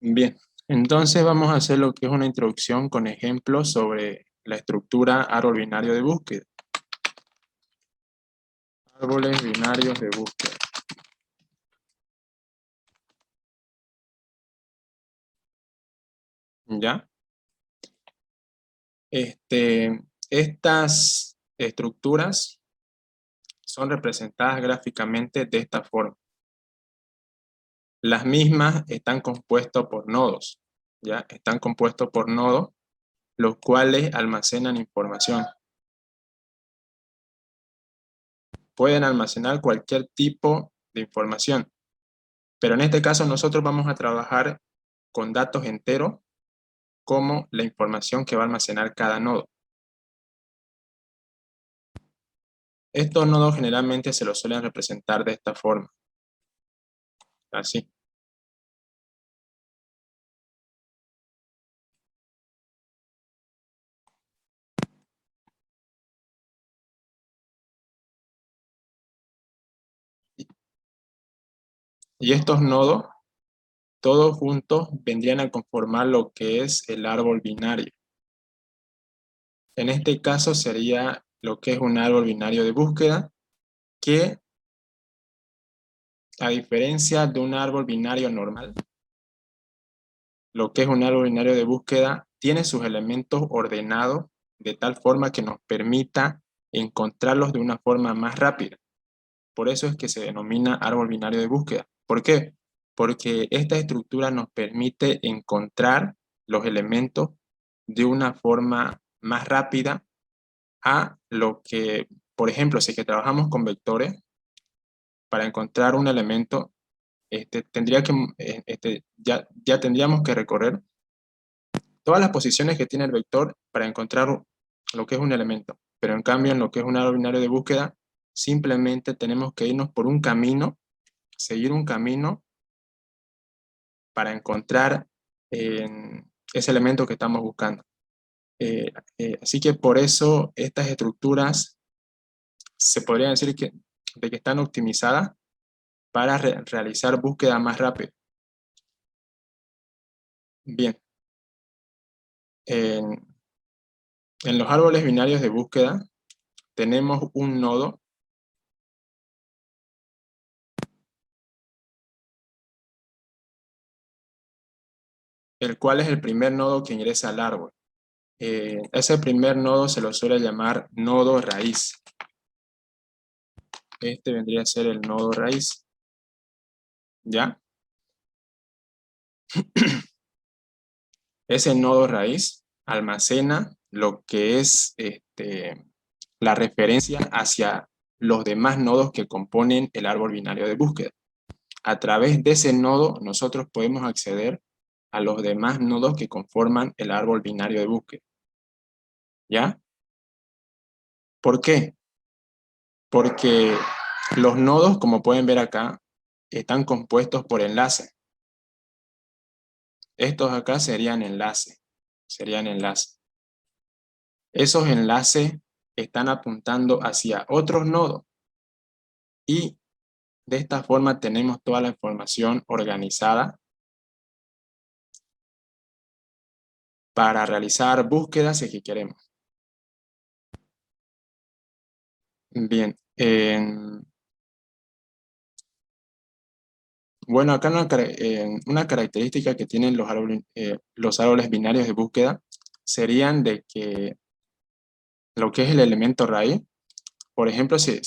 Bien, entonces vamos a hacer lo que es una introducción con ejemplos sobre la estructura árbol binario de búsqueda. Árboles binarios de búsqueda. ¿Ya? Estas estructuras son representadas gráficamente de esta forma. Las mismas están compuestas por nodos, ¿ya? Están compuestos por nodos, los cuales almacenan información. Pueden almacenar cualquier tipo de información, pero en este caso nosotros vamos a trabajar con datos enteros como la información que va a almacenar cada nodo. Estos nodos generalmente se los suelen representar de esta forma, así. Y estos nodos, todos juntos, vendrían a conformar lo que es el árbol binario. En este caso sería lo que es un árbol binario de búsqueda, que a diferencia de un árbol binario normal, lo que es un árbol binario de búsqueda tiene sus elementos ordenados de tal forma que nos permita encontrarlos de una forma más rápida. Por eso es que se denomina árbol binario de búsqueda. ¿Por qué? Porque esta estructura nos permite encontrar los elementos de una forma más rápida a lo que, por ejemplo, si es que trabajamos con vectores, para encontrar un elemento, ya tendríamos que recorrer todas las posiciones que tiene el vector para encontrar lo que es un elemento. Pero en cambio, en lo que es un árbol binario de búsqueda, simplemente tenemos que irnos por un camino, seguir un camino para encontrar ese elemento que estamos buscando. Así que por eso estas estructuras se podría decir de que están optimizadas para realizar búsqueda más rápida. Bien, en, en los árboles binarios de búsqueda tenemos un nodo el cual es el primer nodo que ingresa al árbol. Ese primer nodo se lo suele llamar nodo raíz. Este vendría a ser el nodo raíz. ¿Ya? Ese nodo raíz almacena lo que es la referencia hacia los demás nodos que componen el árbol binario de búsqueda. A través de ese nodo nosotros podemos acceder a los demás nodos que conforman el árbol binario de búsqueda. ¿Ya? ¿Por qué? Porque los nodos, como pueden ver acá, están compuestos por enlaces. Estos acá serían enlaces. Esos enlaces están apuntando hacia otros nodos y de esta forma tenemos toda la información organizada para realizar búsquedas si es que queremos. Bien, bueno, acá una característica que tienen los árboles binarios de búsqueda serían de que lo que es el elemento raíz, por ejemplo, si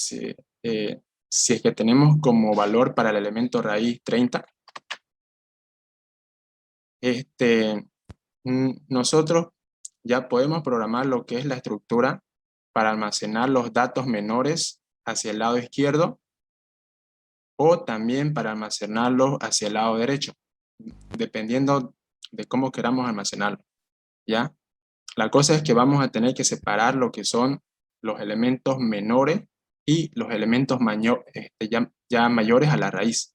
es que tenemos como valor para el elemento raíz 30, nosotros ya podemos programar lo que es la estructura para almacenar los datos menores hacia el lado izquierdo o también para almacenarlos hacia el lado derecho, dependiendo de cómo queramos almacenarlo, ¿ya? La cosa es que vamos a tener que separar lo que son los elementos menores y los elementos ya mayores a la raíz.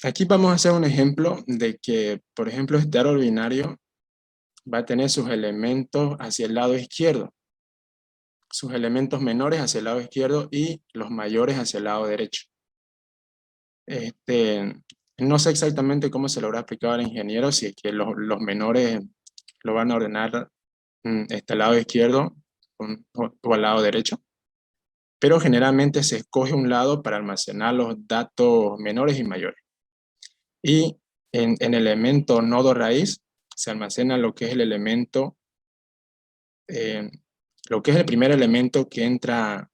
Aquí vamos a hacer un ejemplo de que, por ejemplo, este árbol binario va a tener sus elementos hacia el lado izquierdo, sus elementos menores hacia el lado izquierdo y los mayores hacia el lado derecho. No sé exactamente cómo se lo habrá explicado al ingeniero, si es que los menores lo van a ordenar al lado izquierdo o al lado derecho, pero generalmente se escoge un lado para almacenar los datos menores y mayores. Y en el elemento nodo raíz se almacena lo que es el elemento, eh, lo que es el primer elemento que entra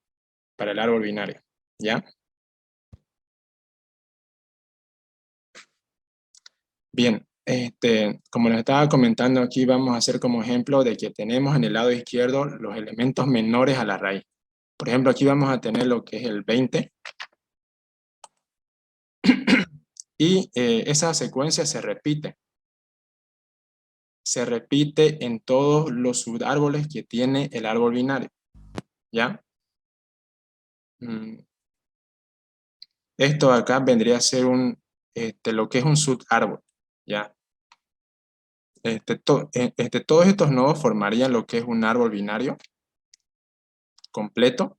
para el árbol binario, ¿ya? Bien, como les estaba comentando aquí, vamos a hacer como ejemplo de que tenemos en el lado izquierdo los elementos menores a la raíz. Por ejemplo, aquí vamos a tener lo que es el 20 y esa secuencia se repite en todos los subárboles que tiene el árbol binario, ¿ya? Mm, Esto acá vendría a ser lo que es un subárbol, ¿ya? Todos estos nodos formarían lo que es un árbol binario completo,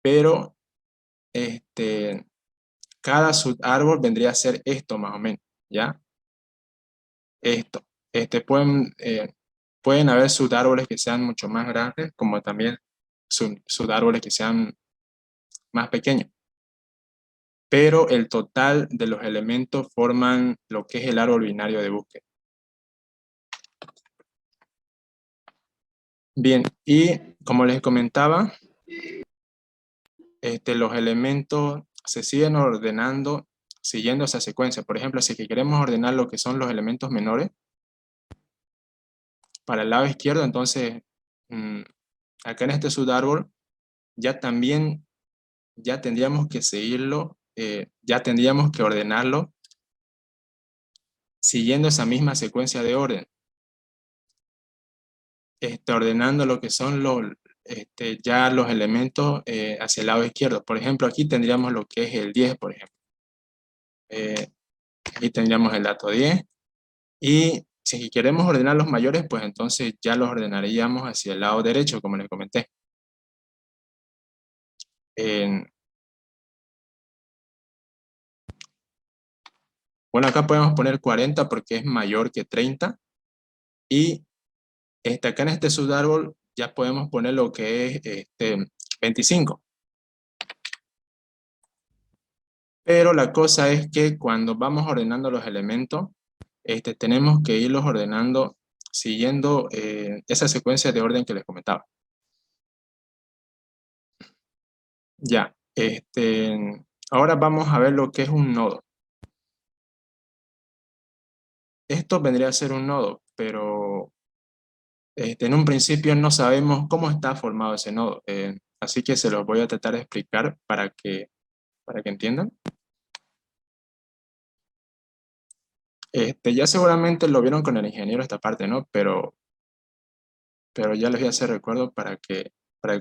pero cada subárbol vendría a ser esto más o menos, ¿ya? Esto. Pueden haber subárboles que sean mucho más grandes, como también subárboles que sean más pequeños. Pero el total de los elementos forman lo que es el árbol binario de búsqueda. Bien, y como les comentaba, los elementos se siguen ordenando siguiendo esa secuencia. Por ejemplo, si que queremos ordenar lo que son los elementos menores para el lado izquierdo, entonces mm, acá en este subárbol ya también ya tendríamos que seguirlo, ya tendríamos que ordenarlo siguiendo esa misma secuencia de orden, ordenando lo que son ya los elementos hacia el lado izquierdo. Por ejemplo, aquí tendríamos lo que es el 10, por ejemplo. Eh, Aquí tendríamos el dato 10. Y si queremos ordenar los mayores, pues entonces ya los ordenaríamos hacia el lado derecho, como les comenté. En- bueno, acá podemos poner 40 porque es mayor que 30. Y acá en este subárbol ya podemos poner lo que es 25. Pero la cosa es que cuando vamos ordenando los elementos, tenemos que irlos ordenando siguiendo esa secuencia de orden que les comentaba. Ya, ahora vamos a ver lo que es un nodo. Esto vendría a ser un nodo, pero en un principio no sabemos cómo está formado ese nodo. Así que se los voy a tratar de explicar para que entiendan. Ya seguramente lo vieron con el ingeniero esta parte, ¿no? Pero ya les voy a hacer recuerdo para que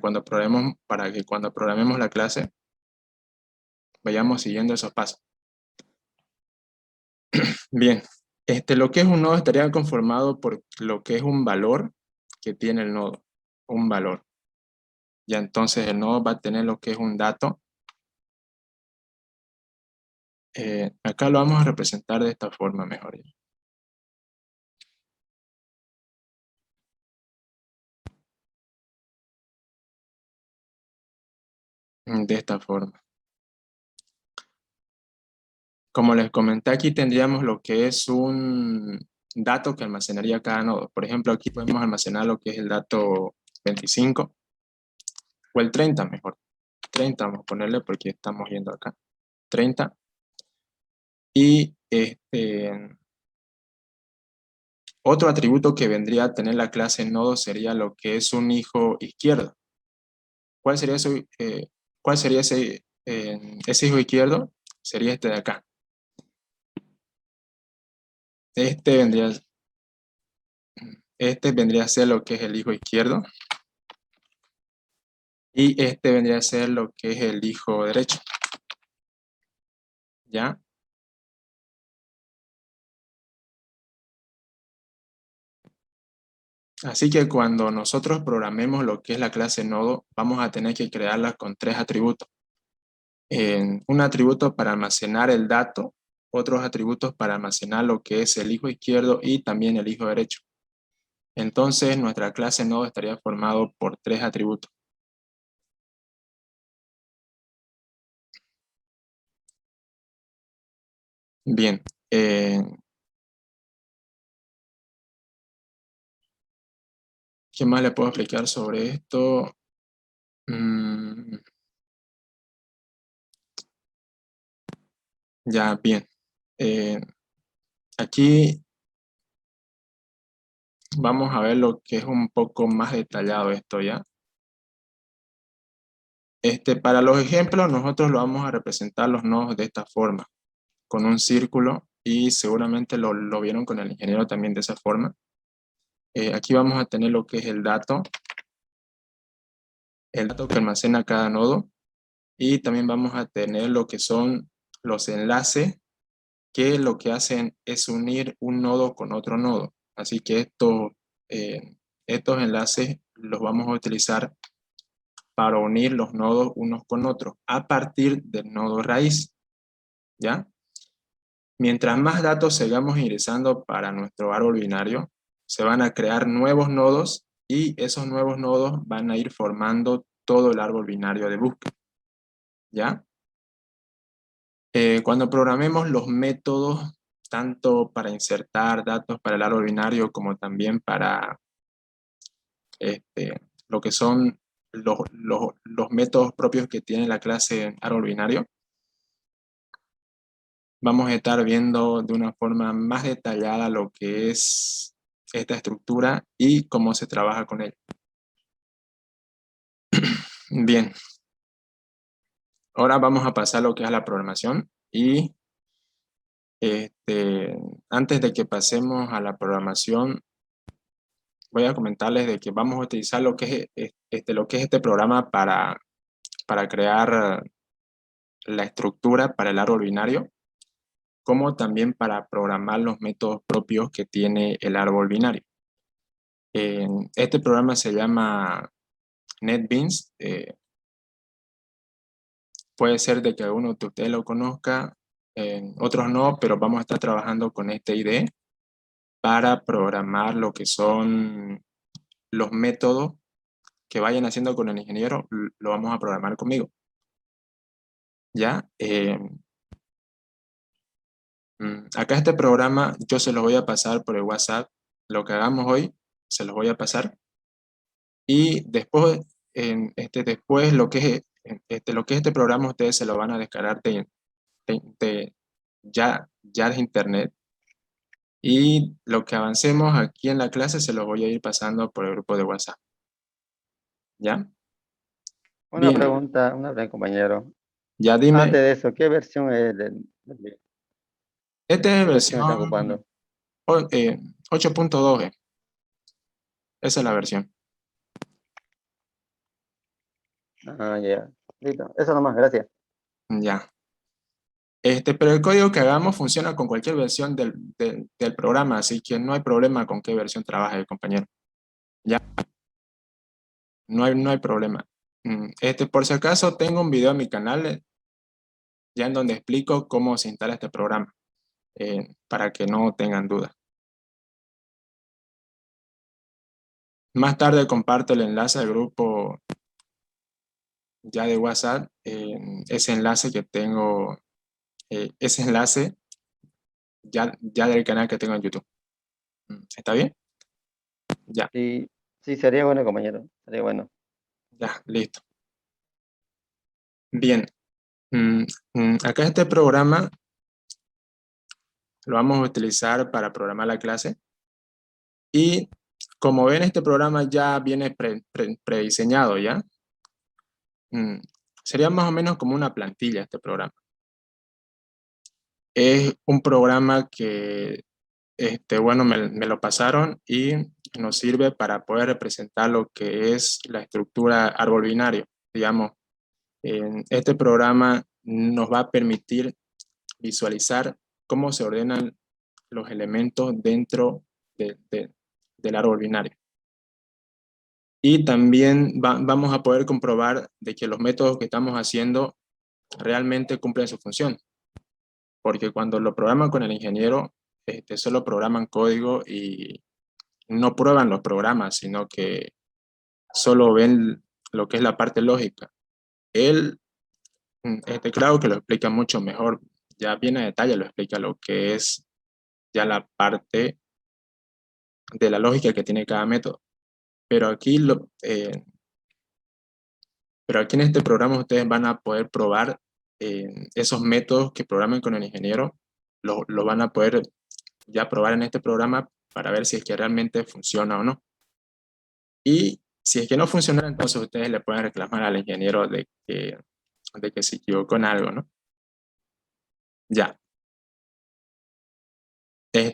cuando programemos la clase vayamos siguiendo esos pasos. Bien, lo que es un nodo estaría conformado por lo que es un valor que tiene el nodo, un valor. Ya entonces el nodo va a tener lo que es un dato. Acá lo vamos a representar de esta forma mejor. De esta forma. Como les comenté, aquí tendríamos lo que es un dato que almacenaría cada nodo. Por ejemplo, aquí podemos almacenar lo que es el dato 25 o el 30 mejor. 30 vamos a ponerle porque estamos yendo acá. 30. Y otro atributo que vendría a tener la clase nodo sería lo que es un hijo izquierdo. ¿Cuál sería, cuál sería ese hijo izquierdo? Sería este de acá. Este vendría, este vendría a ser lo que es el hijo izquierdo. Y este vendría a ser lo que es el hijo derecho. ¿Ya? Así que cuando nosotros programemos lo que es la clase nodo, vamos a tener que crearla con tres atributos. Un atributo para almacenar el dato otros atributos para almacenar lo que es el hijo izquierdo y también el hijo derecho. Entonces, nuestra clase nodo estaría formado por 3 atributos. Bien. ¿Qué más le puedo explicar sobre esto? Ya, bien. Aquí vamos a ver lo que es un poco más detallado esto ya. Para los ejemplos, nosotros lo vamos a representar los nodos de esta forma, con un círculo, y seguramente lo vieron con el ingeniero también de esa forma. Aquí vamos a tener lo que es el dato que almacena cada nodo, y también vamos a tener lo que son los enlaces, que lo que hacen es unir un nodo con otro nodo. Así que estos enlaces los vamos a utilizar para unir los nodos unos con otros a partir del nodo raíz, ¿ya? Mientras más datos sigamos ingresando para nuestro árbol binario, se van a crear nuevos nodos y esos nuevos nodos van a ir formando todo el árbol binario de búsqueda, ¿ya? Cuando programemos los métodos, tanto para insertar datos para el árbol binario como también para lo que son los métodos propios que tiene la clase árbol binario, vamos a estar viendo de una forma más detallada lo que es esta estructura y cómo se trabaja con ella. Bien, ahora vamos a pasar a lo que es la programación y antes de que pasemos a la programación, voy a comentarles de que vamos a utilizar lo que es este programa para crear la estructura para el árbol binario, como también para programar los métodos propios que tiene el árbol binario. Este programa se llama NetBeans. Puede ser de que alguno de ustedes lo conozca, otros no, pero vamos a estar trabajando con esta IDE para programar lo que son los métodos que vayan haciendo con el ingeniero, lo vamos a programar conmigo. ¿Ya? Acá este programa yo se los voy a pasar por el WhatsApp. Lo que hagamos hoy, se los voy a pasar. Y después, después lo que es este programa, ustedes se lo van a descargar ya de internet. Y lo que avancemos aquí en la clase se lo voy a ir pasando por el grupo de WhatsApp. ¿Ya? Bien, Una pregunta, compañero. ya dime. Antes de eso, ¿qué versión es Esta es qué versión están versión ocupando? 8.2. Esa es la versión. Ah, ya. Listo. Eso nomás, gracias. Ya. Pero el código que hagamos funciona con cualquier versión del programa, así que no hay problema con qué versión trabaje, compañero. Ya, no hay problema. Por si acaso, tengo un video en mi canal ya en donde explico cómo se instala este programa, para que no tengan dudas. Más tarde comparto el enlace al grupo ya de WhatsApp, ese enlace que tengo, ese enlace ya del canal que tengo en YouTube. ¿Está bien? Ya, Sí, sí, sería bueno, compañero. Sería bueno. ya, listo. Bien. Acá este programa lo vamos a utilizar para programar la clase. Y como ven, este programa ya viene prediseñado, ¿ya? Mm, Sería más o menos como una plantilla este programa. Es un programa que, bueno, me lo pasaron y nos sirve para poder representar lo que es la estructura árbol binario. Digamos, este programa nos va a permitir visualizar cómo se ordenan los elementos dentro del árbol binario. Y también vamos a poder comprobar de que los métodos que estamos haciendo realmente cumplen su función. porque cuando lo programan con el ingeniero, solo programan código y no prueban los programas, sino que solo ven lo que es la parte lógica. Él, claro que lo explica mucho mejor, ya bien a detalle lo explica lo que es ya la parte de la lógica que tiene cada método. Pero aquí, pero aquí en este programa ustedes van a poder probar esos métodos que programen con el ingeniero, lo van a poder ya probar en este programa para ver si es que realmente funciona o no. Y si es que no funciona, entonces ustedes le pueden reclamar al ingeniero de que se equivocó en algo, ¿no? Ya.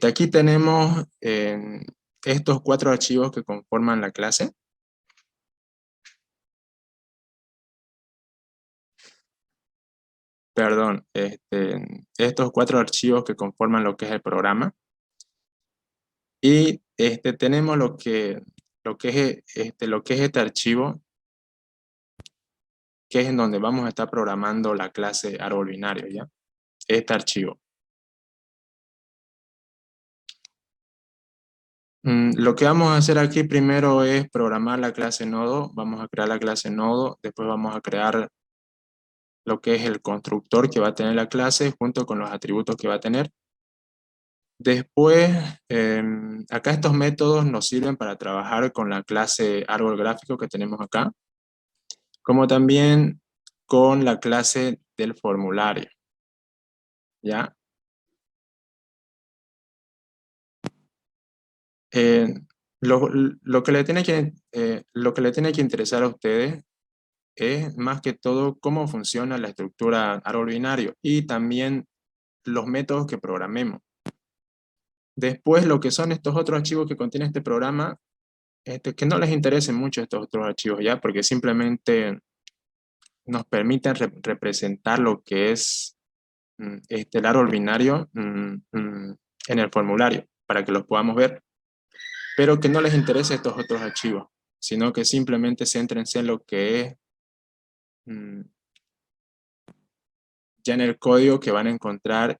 Aquí tenemos estos 4 archivos que conforman la clase. Perdón, estos 4 archivos que conforman lo que es el programa. Y tenemos lo que es este archivo, que es en donde vamos a estar programando la clase árbol binario, ¿ya? Este archivo. Lo que vamos a hacer aquí primero es programar la clase nodo. Vamos a crear la clase nodo, después vamos a crear lo que es el constructor que va a tener la clase junto con los atributos que va a tener. Después, acá estos métodos nos sirven para trabajar con la clase árbol gráfico que tenemos acá, como también con la clase del formulario, ¿ya? Eh, lo que le tiene que interesar a ustedes es más que todo cómo funciona la estructura árbol binario y también los métodos que programemos. Después, lo que son estos otros archivos que contiene este programa, que no les interesen mucho estos otros archivos ya, porque simplemente nos permiten representar lo que es el árbol binario en el formulario, para que los podamos ver, pero que no les interese estos otros archivos, sino que simplemente céntrense en lo que es mm, ya en el código que van a encontrar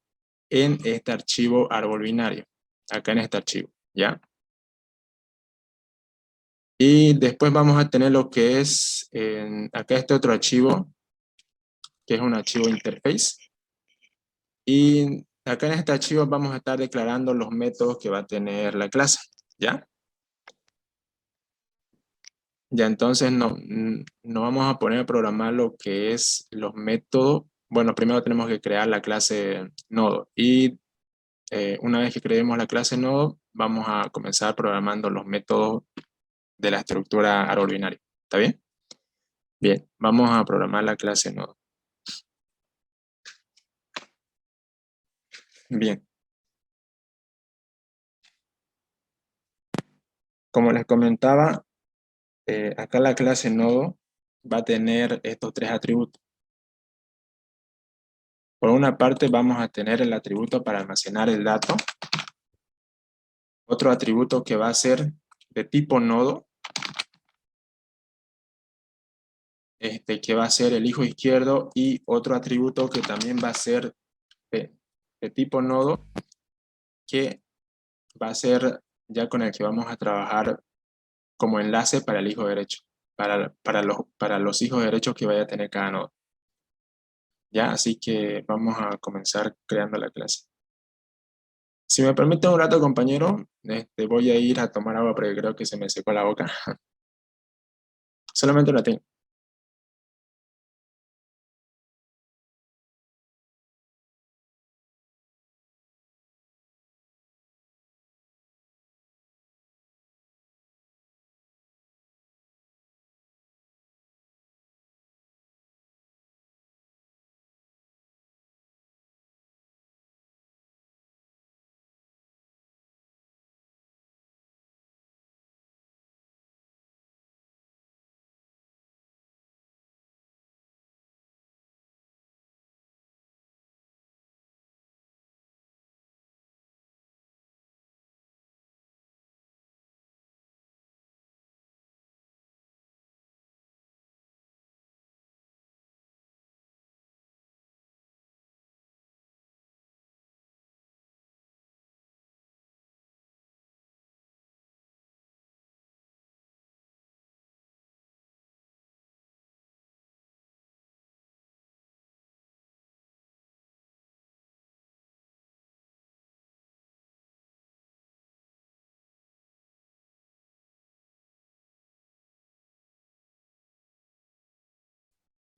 en este archivo árbol binario, acá en este archivo, ¿ya? Y después vamos a tener lo que es, acá este otro archivo, que es un archivo interface. Y acá en este archivo vamos a estar declarando los métodos que va a tener la clase, ¿ya? Ya entonces no vamos a poner a programar lo que es los métodos. Bueno, primero tenemos que crear la clase nodo y una vez que creemos la clase nodo, vamos a comenzar programando los métodos de la estructura árbol binario. ¿Está bien? Bien, vamos a programar la clase nodo. Bien, como les comentaba, acá la clase nodo va a tener estos 3 atributos. Por una parte vamos a tener el atributo para almacenar el dato, otro atributo que va a ser de tipo nodo, que va a ser el hijo izquierdo, y otro atributo que también va a ser de, de tipo nodo, que va a ser ya con el que vamos a trabajar como enlace para el hijo derecho, para los hijos derechos que vaya a tener cada nodo. Ya, así que vamos a comenzar creando la clase. Si me permite un rato, compañero, voy a ir a tomar agua porque creo que se me secó la boca. Solamente una tengo.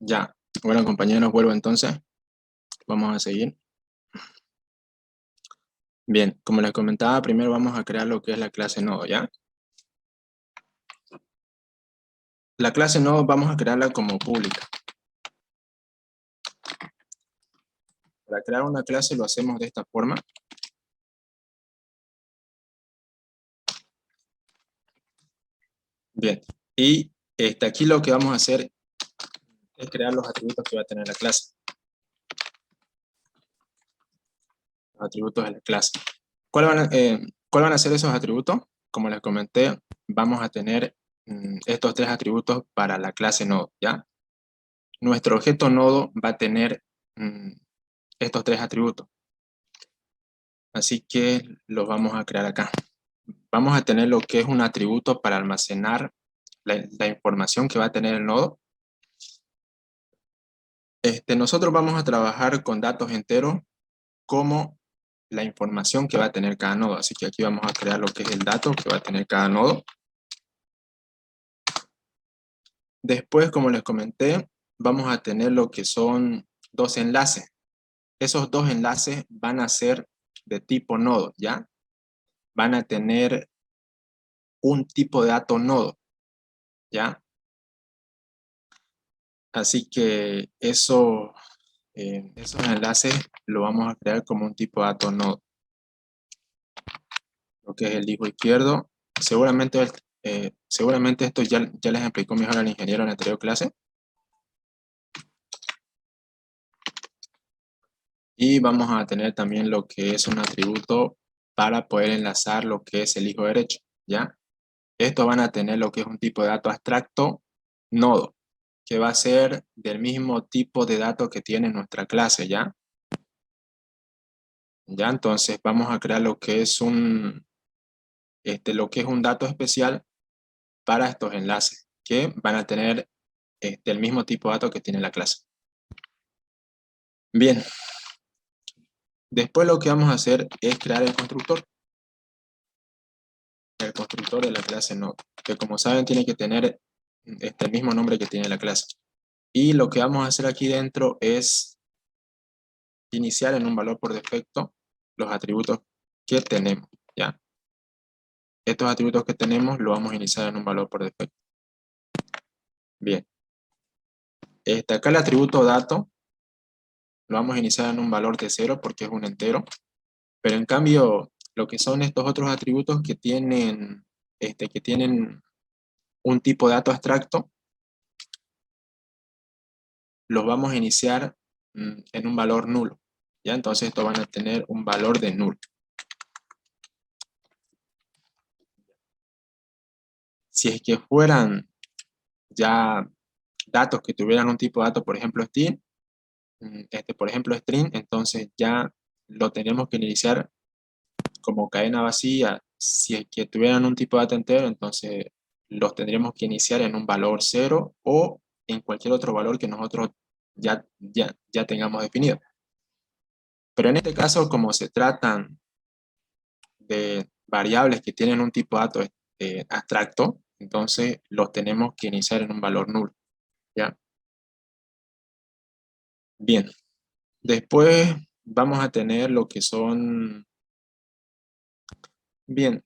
Ya, bueno compañeros, vuelvo entonces. Vamos a seguir. Bien, como les comentaba, primero vamos a crear lo que es la clase nodo, ¿ya? La clase nodo vamos a crearla como pública. Para crear una clase lo hacemos de esta forma. Bien, y aquí lo que vamos a hacer es crear los atributos que va a tener la clase. Los atributos de la clase. ¿Cuál van a ser esos atributos? Como les comenté, vamos a tener estos tres atributos para la clase nodo, ¿ya? Nuestro objeto nodo va a tener estos tres atributos. Así que los vamos a crear acá. Vamos a tener lo que es un atributo para almacenar la información que va a tener el nodo. Nosotros vamos a trabajar con datos enteros como la información que va a tener cada nodo. Así que aquí vamos a crear lo que es el dato que va a tener cada nodo. Después, como les comenté, vamos a tener lo que son dos enlaces. Esos dos enlaces van a ser de tipo nodo, ¿ya? Van a tener un tipo de dato nodo, ¿ya? Así que esos enlaces lo vamos a crear como un tipo de dato nodo. Lo que es el disco izquierdo. Seguramente esto ya les explicó mejor al ingeniero en la anterior clase. Y vamos a tener también lo que es un atributo para poder enlazar lo que es el hijo derecho, ¿ya? Estos van a tener lo que es un tipo de dato abstracto nodo, que va a ser del mismo tipo de dato que tiene nuestra clase, ¿ya? Ya, entonces vamos a crear lo que es lo que es un dato especial para estos enlaces, que van a tener el mismo tipo de dato que tiene la clase. Bien, después lo que vamos a hacer es crear el constructor de la clase node, que como saben tiene que tener el mismo nombre que tiene la clase. Y lo que vamos a hacer aquí dentro es iniciar en un valor por defecto los atributos que tenemos, ¿ya? Estos atributos que tenemos los vamos a iniciar en un valor por defecto. Bien. Acá el atributo dato lo vamos a iniciar en un valor de 0 porque es un entero. Pero en cambio, lo que son estos otros atributos que tienen un tipo de dato abstracto, los vamos a iniciar en un valor nulo. ¿Ya? Entonces estos van a tener un valor de nulo. Si es que fueran ya datos que tuvieran un tipo de dato, por ejemplo string, entonces ya lo tenemos que iniciar como cadena vacía. Si es que tuvieran un tipo de dato entero, entonces los tendríamos que iniciar en un valor 0 o en cualquier otro valor que nosotros ya tengamos definido. Pero en este caso, como se tratan de variables que tienen un tipo de dato abstracto, entonces los tenemos que iniciar en un valor nulo, ¿ya? Bien, después vamos a tener lo que son, bien,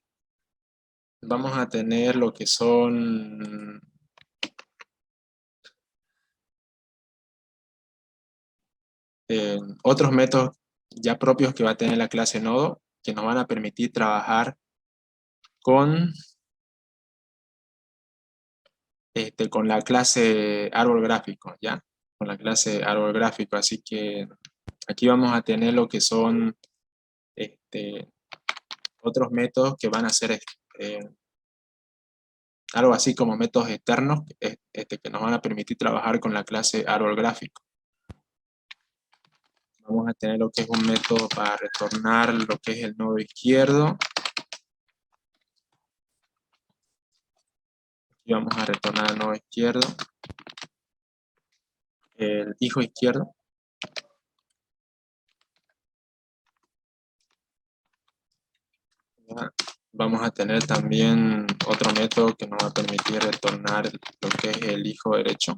vamos a tener lo que son otros métodos ya propios que va a tener la clase nodo, que nos van a permitir trabajar con, con la clase árbol gráfico, ¿ya? Con la clase árbol gráfico, así que aquí vamos a tener lo que son otros métodos que van a ser algo así como métodos externos que nos van a permitir trabajar con la clase árbol gráfico. Vamos a tener lo que es un método para retornar lo que es el nodo izquierdo. Y vamos a retornar el nodo izquierdo, el hijo izquierdo. ¿Ya? Vamos a tener también otro método que nos va a permitir retornar lo que es el hijo derecho.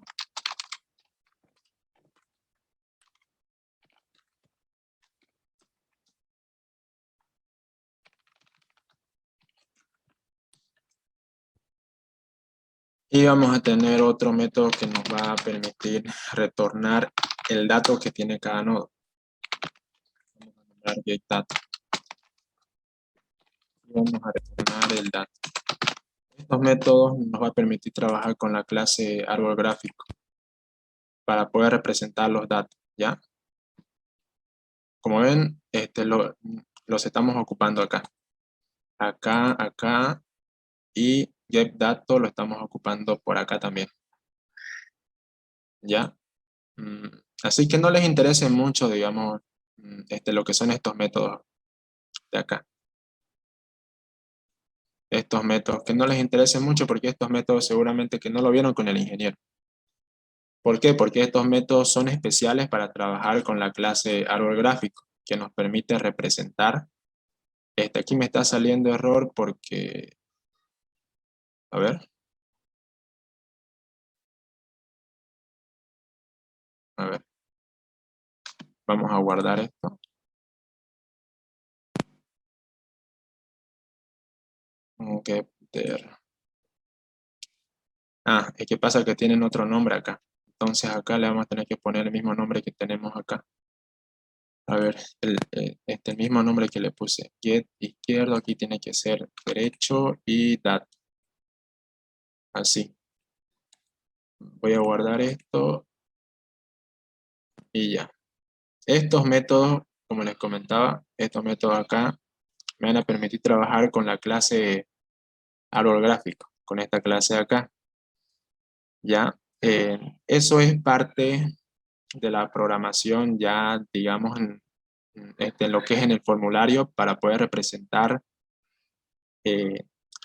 Y vamos a tener otro método que nos va a permitir retornar el dato que tiene cada nodo. Vamos a nombrar getData. Y vamos a retornar el dato. Estos métodos nos va a permitir trabajar con la clase árbol gráfico para poder representar los datos, ¿ya? Como ven, los estamos ocupando acá. Acá y getDato lo estamos ocupando por acá también, ¿ya? Mm, Así que no les interese mucho, digamos, lo que son estos métodos de acá. Estos métodos que no les interesen mucho porque estos métodos seguramente que no lo vieron con el ingeniero. ¿Por qué? Porque estos métodos son especiales para trabajar con la clase árbol gráfico, que nos permite representar. Aquí me está saliendo error porque, a ver, a ver, vamos a guardar esto. Getter. Es que pasa que tienen otro nombre acá. Entonces acá le vamos a tener que poner el mismo nombre que tenemos acá. A ver, el mismo nombre que le puse. Get izquierdo, aquí tiene que ser derecho y dat. Así. Voy a guardar esto y ya. Estos métodos, como les comentaba, estos métodos acá me van a permitir trabajar con la clase árbol gráfico, con esta clase de acá. Ya, eso es parte de la programación ya, digamos, en lo que es en el formulario para poder representar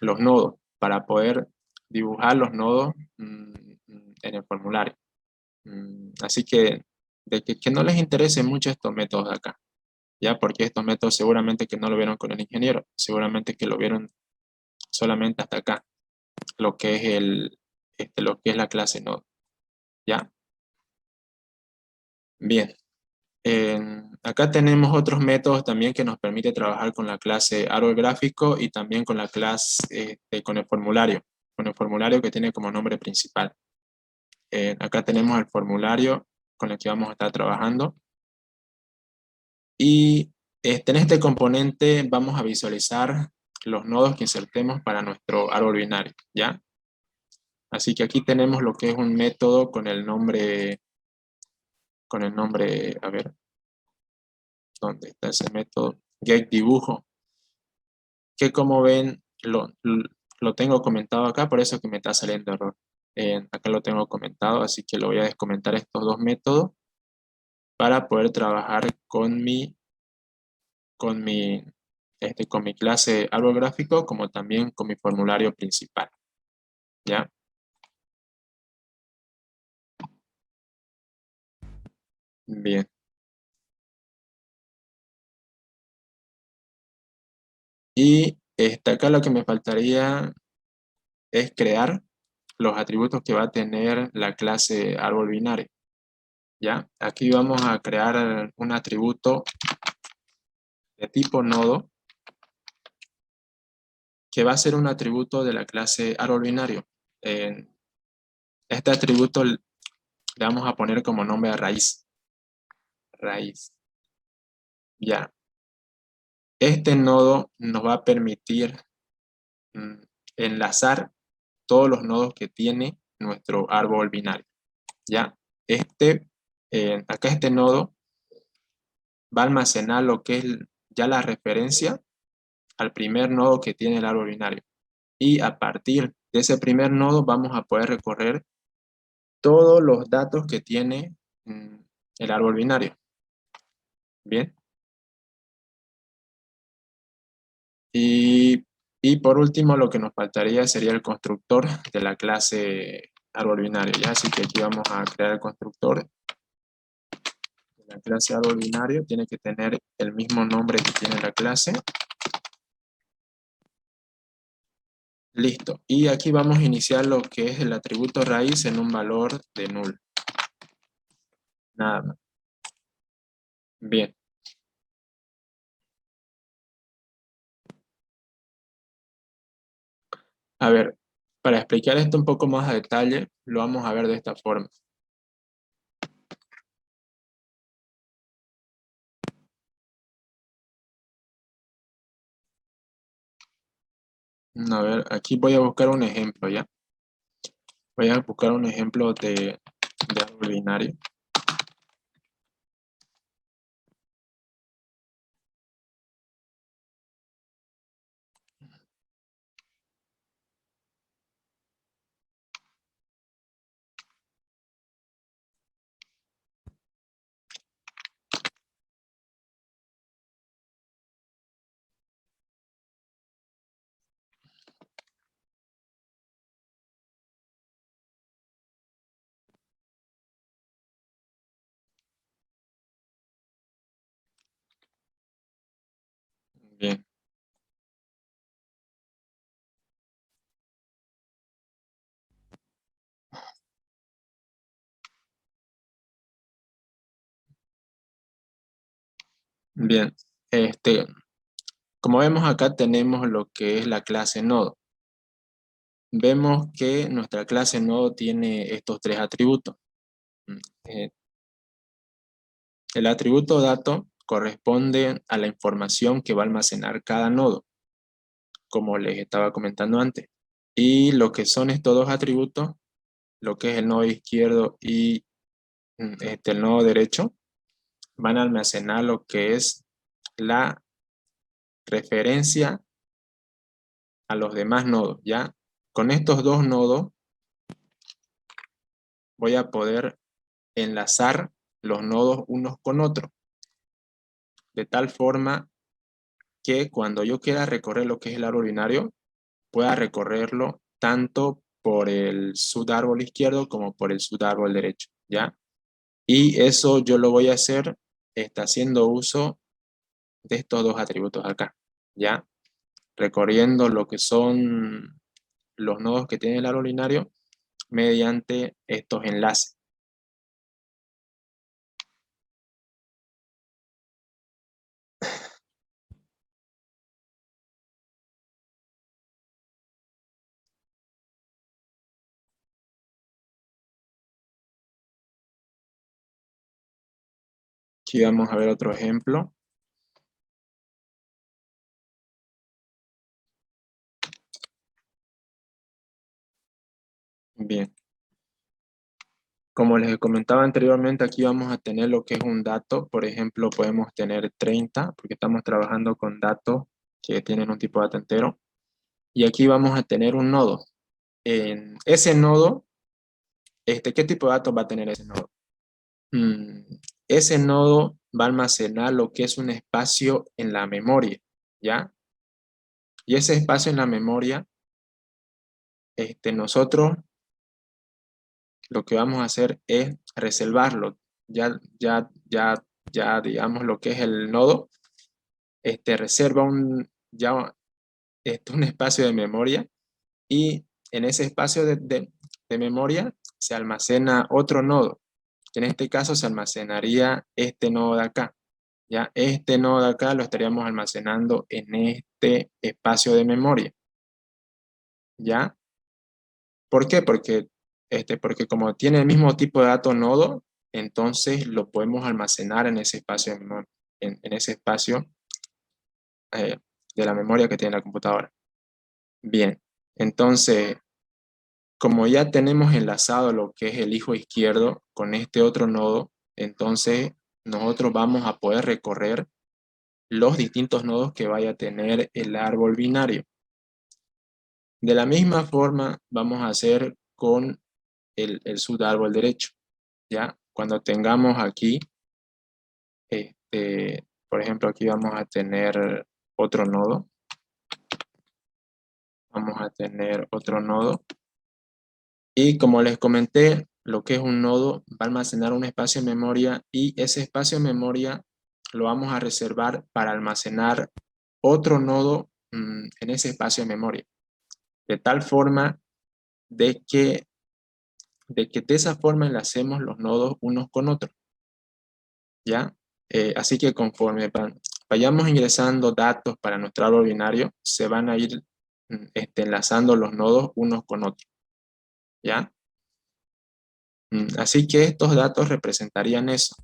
los nodos, para poder dibujar los nodos en el formulario. Así que, que no les interese mucho estos métodos de acá, ya, porque estos métodos seguramente que no lo vieron con el ingeniero, seguramente que lo vieron solamente hasta acá, lo que es lo que es la clase nodo, ya. Bien. Acá tenemos otros métodos también que nos permite trabajar con la clase árbol gráfico y también con la clase, con el formulario que tiene como nombre principal. Acá tenemos el formulario con el que vamos a estar trabajando. Y en este componente vamos a visualizar los nodos que insertemos para nuestro árbol binario, ¿ya? Así que aquí tenemos lo que es un método a ver, ¿dónde está ese método? GetDibujo, que como ven, lo tengo comentado acá, por eso que me está saliendo error. Acá lo tengo comentado, así que lo voy a descomentar estos dos métodos para poder trabajar con mi clase árbol gráfico, como también con mi formulario principal, ¿ya? Bien. Y acá lo que me faltaría es crear los atributos que va a tener la clase árbol binario, ¿ya? Aquí vamos a crear un atributo de tipo nodo, que va a ser un atributo de la clase árbol binario. Este atributo le vamos a poner como nombre a raíz. Raíz. Ya. Este nodo nos va a permitir mm, enlazar todos los nodos que tiene nuestro árbol binario. Ya. Acá este nodo va a almacenar lo que es ya la referencia al primer nodo que tiene el árbol binario. Y a partir de ese primer nodo vamos a poder recorrer todos los datos que tiene el árbol binario. Bien. Y por último, lo que nos faltaría sería el constructor de la clase árbol binario, ¿ya? Así que aquí vamos a crear el constructor de la clase árbol binario. Tiene que tener el mismo nombre que tiene la clase. Listo. Y aquí vamos a iniciar lo que es el atributo raíz en un valor de null. Nada más. Bien. A ver, Para explicar esto un poco más a detalle, lo vamos a ver de esta forma. A ver, aquí voy a buscar un ejemplo, ¿ya? Voy a buscar un ejemplo de árbol binario. Bien. Bien. Como vemos acá tenemos lo que es la clase nodo. Vemos que nuestra clase nodo tiene estos tres atributos. Eh, el atributo dato corresponde a la información que va a almacenar cada nodo, como les estaba comentando antes. Y lo que son estos dos atributos, lo que es el nodo izquierdo y el nodo derecho, van a almacenar lo que es la referencia a los demás nodos, ¿ya? Con estos dos nodos voy a poder enlazar los nodos unos con otros, de tal forma que cuando yo quiera recorrer lo que es el árbol binario, pueda recorrerlo tanto por el subárbol izquierdo como por el subárbol derecho, ¿ya? Y eso yo lo voy a hacer haciendo uso de estos dos atributos acá, ¿ya? Recorriendo lo que son los nodos que tiene el árbol binario mediante estos enlaces. Aquí vamos a ver otro ejemplo. Bien. Como les comentaba anteriormente, aquí vamos a tener lo que es un dato. Por ejemplo, podemos tener 30, porque estamos trabajando con datos que tienen un tipo de dato entero. Y aquí vamos a tener un nodo. En ese nodo, ¿qué tipo de datos va a tener ese nodo? Ese nodo va a almacenar lo que es un espacio en la memoria, ¿ya? Y ese espacio en la memoria, nosotros lo que vamos a hacer es reservarlo. Ya, digamos, lo que es el nodo, reserva un espacio de memoria y en ese espacio de memoria se almacena otro nodo. En este caso se almacenaría este nodo de acá. Ya este nodo de acá lo estaríamos almacenando en este espacio de memoria. ¿Ya? ¿Por qué? Porque como tiene el mismo tipo de dato nodo, entonces lo podemos almacenar en ese espacio en ese espacio eh, de la memoria que tiene la computadora. Bien, entonces, como ya tenemos enlazado lo que es el hijo izquierdo con este otro nodo, entonces nosotros vamos a poder recorrer los distintos nodos que vaya a tener el árbol binario. De la misma forma vamos a hacer con el subárbol derecho, ¿ya? Cuando tengamos aquí, por ejemplo, aquí vamos a tener otro nodo. Vamos a tener otro nodo. Y como les comenté, lo que es un nodo va a almacenar un espacio de memoria y ese espacio de memoria lo vamos a reservar para almacenar otro nodo en ese espacio de memoria. De tal forma de esa forma enlacemos los nodos unos con otros, ¿ya? Así que conforme vayamos ingresando datos para nuestro árbol binario, se van a ir enlazando los nodos unos con otros, ¿ya? Así que estos datos representarían eso.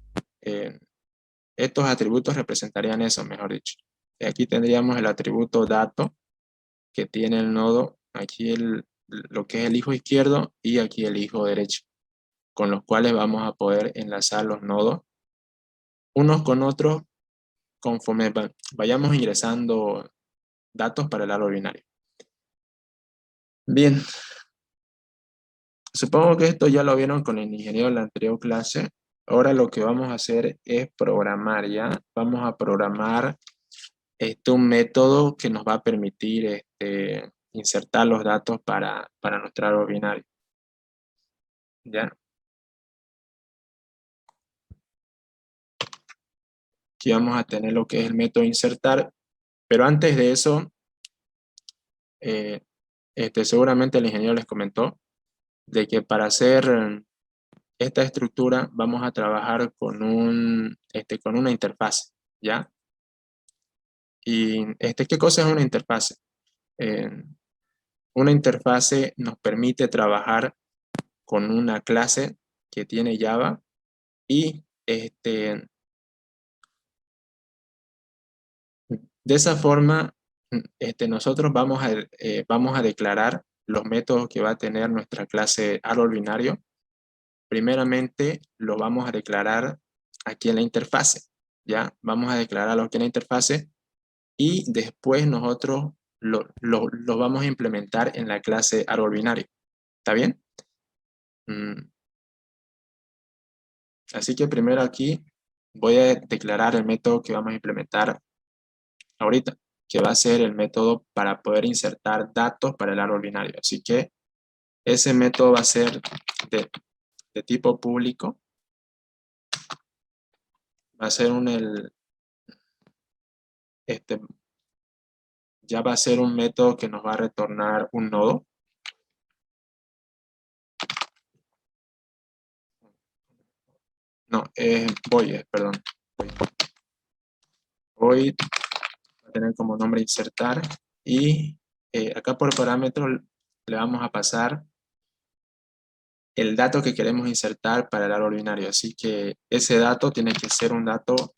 Estos atributos representarían eso, mejor dicho. Y aquí tendríamos el atributo dato, que tiene el nodo, aquí lo que es el hijo izquierdo y aquí el hijo derecho, con los cuales vamos a poder enlazar los nodos unos con otros conforme vayamos ingresando datos para el árbol binario. Bien, supongo que esto ya lo vieron con el ingeniero en la anterior clase. Ahora lo que vamos a hacer es programar, ¿ya? Vamos a programar un método que nos va a permitir insertar los datos para nuestro árbol binario, ¿ya? Aquí vamos a tener lo que es el método insertar, pero antes de eso, eh, seguramente el ingeniero les comentó de que para hacer esta estructura vamos a trabajar con una interfaz, ¿ya? Y ¿qué cosa es una interfaz? Eh, una interfaz nos permite trabajar con una clase que tiene Java y de esa forma nosotros vamos a declarar los métodos que va a tener nuestra clase árbol binario. Primeramente lo vamos a declarar aquí en la interfase, ¿ya? Vamos a declararlo aquí en la interfase y después nosotros lo vamos a implementar en la clase árbol binario. ¿Está bien? Así que primero aquí voy a declarar el método que vamos a implementar ahorita, que va a ser el método para poder insertar datos para el árbol binario. Así que ese método va a ser de tipo público. Va a ser ya va a ser un método que nos va a retornar un nodo. No, void, perdón. Void va a tener como nombre insertar y acá por parámetro le vamos a pasar el dato que queremos insertar para el árbol binario. Así que ese dato tiene que ser un dato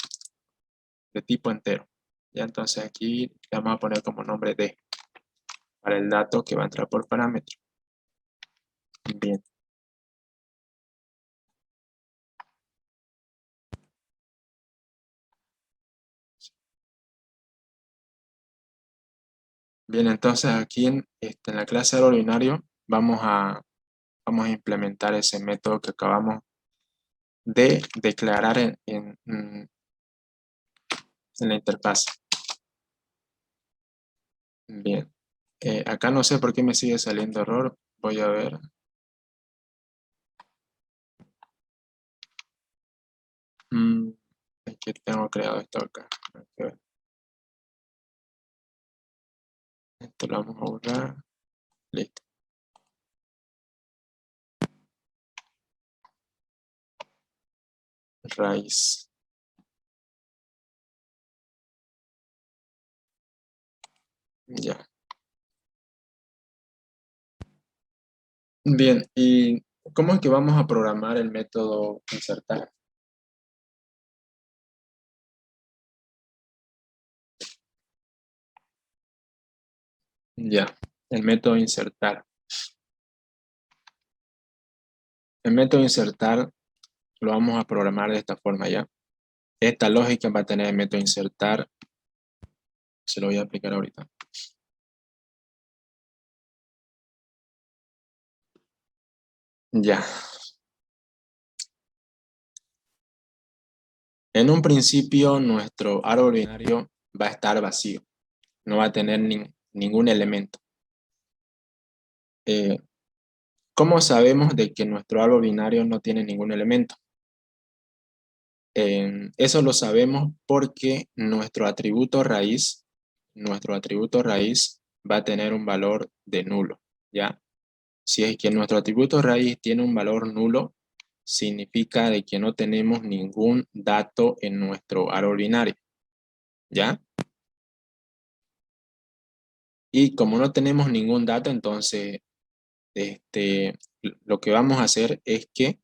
de tipo entero. Ya entonces aquí le vamos a poner como nombre D para el dato que va a entrar por parámetro. Bien. Bien, entonces aquí en la clase árbol binario vamos a implementar ese método que acabamos de declarar en la interfaz. Bien. Acá no sé por qué me sigue saliendo error. Voy a ver. Es que tengo creado esto acá. Esto lo vamos a borrar. Listo. Raíz. Ya. Bien, ¿y cómo es que vamos a programar el método insertar? Ya, el método insertar. El método insertar lo vamos a programar de esta forma ya. Esta lógica va a tener el método insertar. Se lo voy a aplicar ahorita. Ya. En un principio nuestro árbol binario va a estar vacío. No va a tener ningún elemento. ¿Cómo sabemos de que nuestro árbol binario no tiene ningún elemento? Eso lo sabemos porque nuestro atributo raíz va a tener un valor de nulo, ¿ya? Si es que nuestro atributo raíz tiene un valor nulo, significa de que no tenemos ningún dato en nuestro árbol binario, ¿ya? Y como no tenemos ningún dato, entonces lo que vamos a hacer es que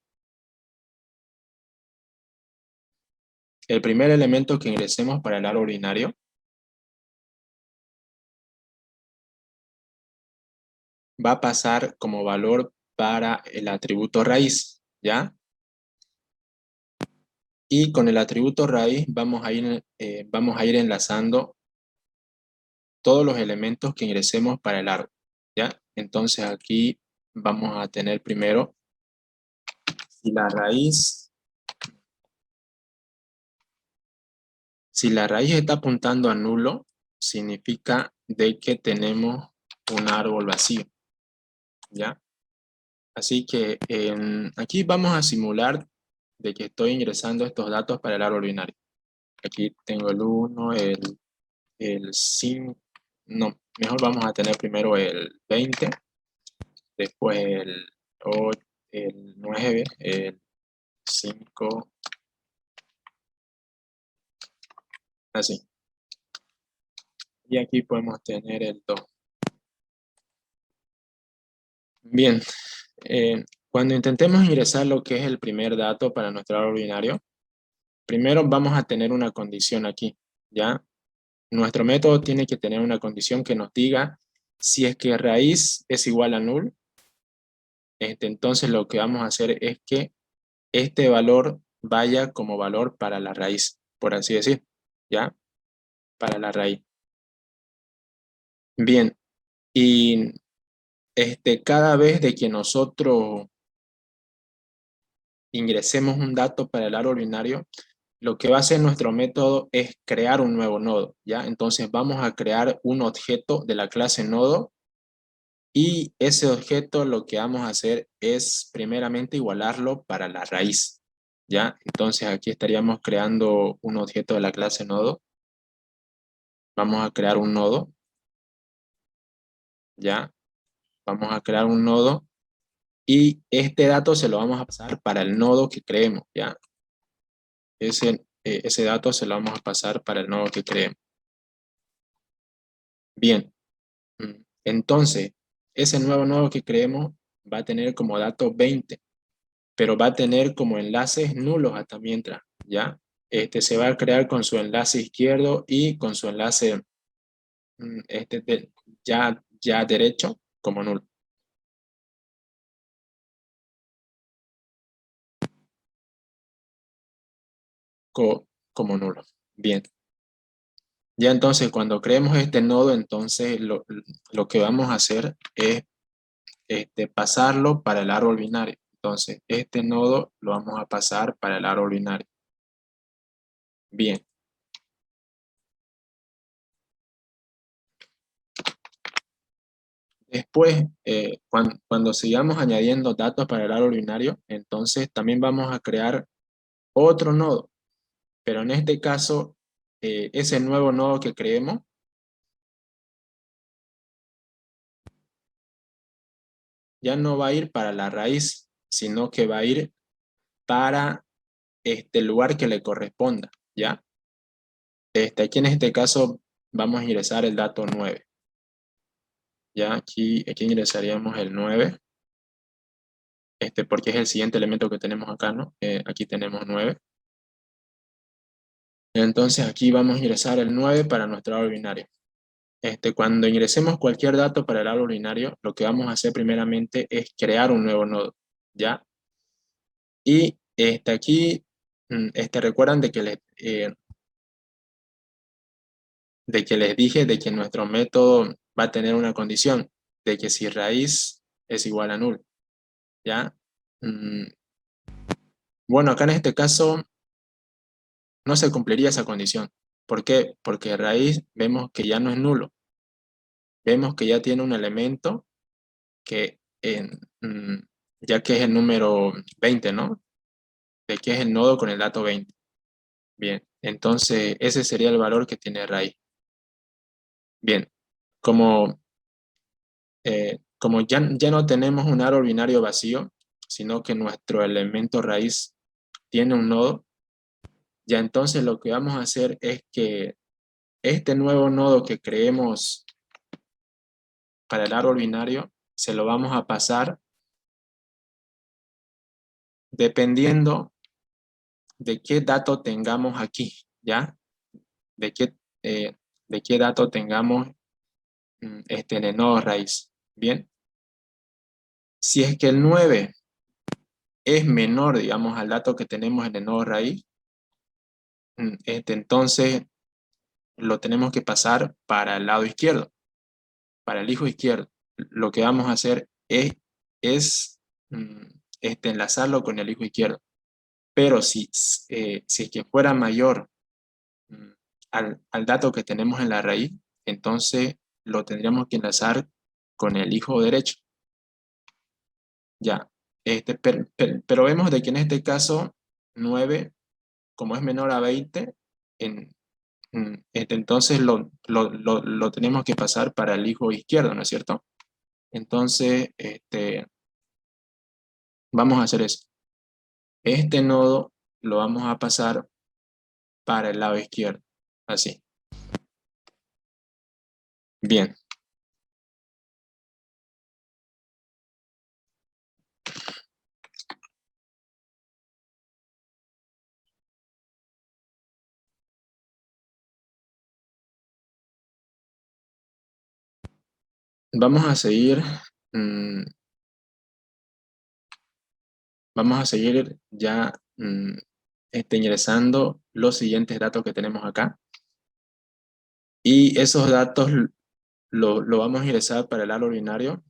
el primer elemento que ingresemos para el árbol binario va a pasar como valor para el atributo raíz, ¿ya? Y con el atributo raíz vamos a ir enlazando todos los elementos que ingresemos para el árbol, ¿ya? Entonces aquí vamos a tener primero, si la raíz está apuntando a nulo, significa de que tenemos un árbol vacío, ¿ya? Así que aquí vamos a simular de que estoy ingresando estos datos para el árbol binario. Aquí tengo el 1, el 5, no, mejor vamos a tener primero el 20, después el 8, el 9, el 5, así. Y aquí podemos tener el 2. Bien, cuando intentemos ingresar lo que es el primer dato para nuestro árbol binario, primero vamos a tener una condición aquí, ¿ya? Nuestro método tiene que tener una condición que nos diga si es que raíz es igual a null, entonces lo que vamos a hacer es que este valor vaya como valor para la raíz, por así decir, ¿ya? Para la raíz. Bien, y cada vez de que nosotros ingresemos un dato para el árbol binario, lo que va a hacer nuestro método es crear un nuevo nodo, ¿ya? Entonces vamos a crear un objeto de la clase nodo y ese objeto lo que vamos a hacer es primeramente igualarlo para la raíz, ¿ya? Entonces aquí estaríamos creando un objeto de la clase nodo. Vamos a crear un nodo, ¿ya? Vamos a crear un nodo y este dato se lo vamos a pasar para el nodo que creemos, ¿ya? Ese dato se lo vamos a pasar para el nodo que creemos. Bien, entonces, ese nuevo nodo que creemos va a tener como dato 20, pero va a tener como enlaces nulos hasta mientras, ¿ya? Se va a crear con su enlace izquierdo y con su enlace ya derecho como nulo. Como nulo. Bien. Ya entonces, cuando creemos este nodo, entonces lo que vamos a hacer es pasarlo para el árbol binario. Entonces, este nodo lo vamos a pasar para el árbol binario. Bien. Después, cuando sigamos añadiendo datos para el árbol binario, entonces también vamos a crear otro nodo. Pero en este caso, ese nuevo nodo que creemos ya no va a ir para la raíz, sino que va a ir para este lugar que le corresponda, ¿ya? Aquí en este caso vamos a ingresar el dato 9. Ya aquí ingresaríamos el 9, porque es el siguiente elemento que tenemos acá, ¿no? Aquí tenemos 9. Entonces aquí vamos a ingresar el 9 para nuestro árbol binario. Cuando ingresemos cualquier dato para el árbol binario, lo que vamos a hacer primeramente es crear un nuevo nodo, ¿ya? Y aquí, recuerdan de que les dije de que nuestro método va a tener una condición, de que si raíz es igual a null, ¿ya? Mm, bueno, acá en este caso no se cumpliría esa condición. ¿Por qué? Porque raíz vemos que ya no es nulo. Vemos que ya tiene un elemento que, ya que es el número 20, ¿no? De que es el nodo con el dato 20. Bien, entonces ese sería el valor que tiene raíz. Bien, como como ya no tenemos un árbol binario vacío, sino que nuestro elemento raíz tiene un nodo, ya entonces lo que vamos a hacer es que este nuevo nodo que creemos para el árbol binario, se lo vamos a pasar dependiendo de qué dato tengamos aquí, ¿ya? De qué, eh, de qué dato tengamos en el nodo raíz. Bien, si es que el 9 es menor, digamos, al dato que tenemos en el nodo raíz, entonces lo tenemos que pasar para el lado izquierdo, para el hijo izquierdo. Lo que vamos a hacer es enlazarlo con el hijo izquierdo. Pero si es que fuera mayor mm, al dato que tenemos en la raíz, entonces lo tendríamos que enlazar con el hijo derecho. Ya, pero vemos de que en este caso 9, como es menor a 20, entonces lo tenemos que pasar para el hijo izquierdo, ¿no es cierto? Entonces, vamos a hacer eso. Este nodo lo vamos a pasar para el lado izquierdo, así. Bien. Vamos a seguir, mm, vamos a seguir ya ingresando los siguientes datos que tenemos acá. Y esos datos lo vamos a ingresar para el árbol binario,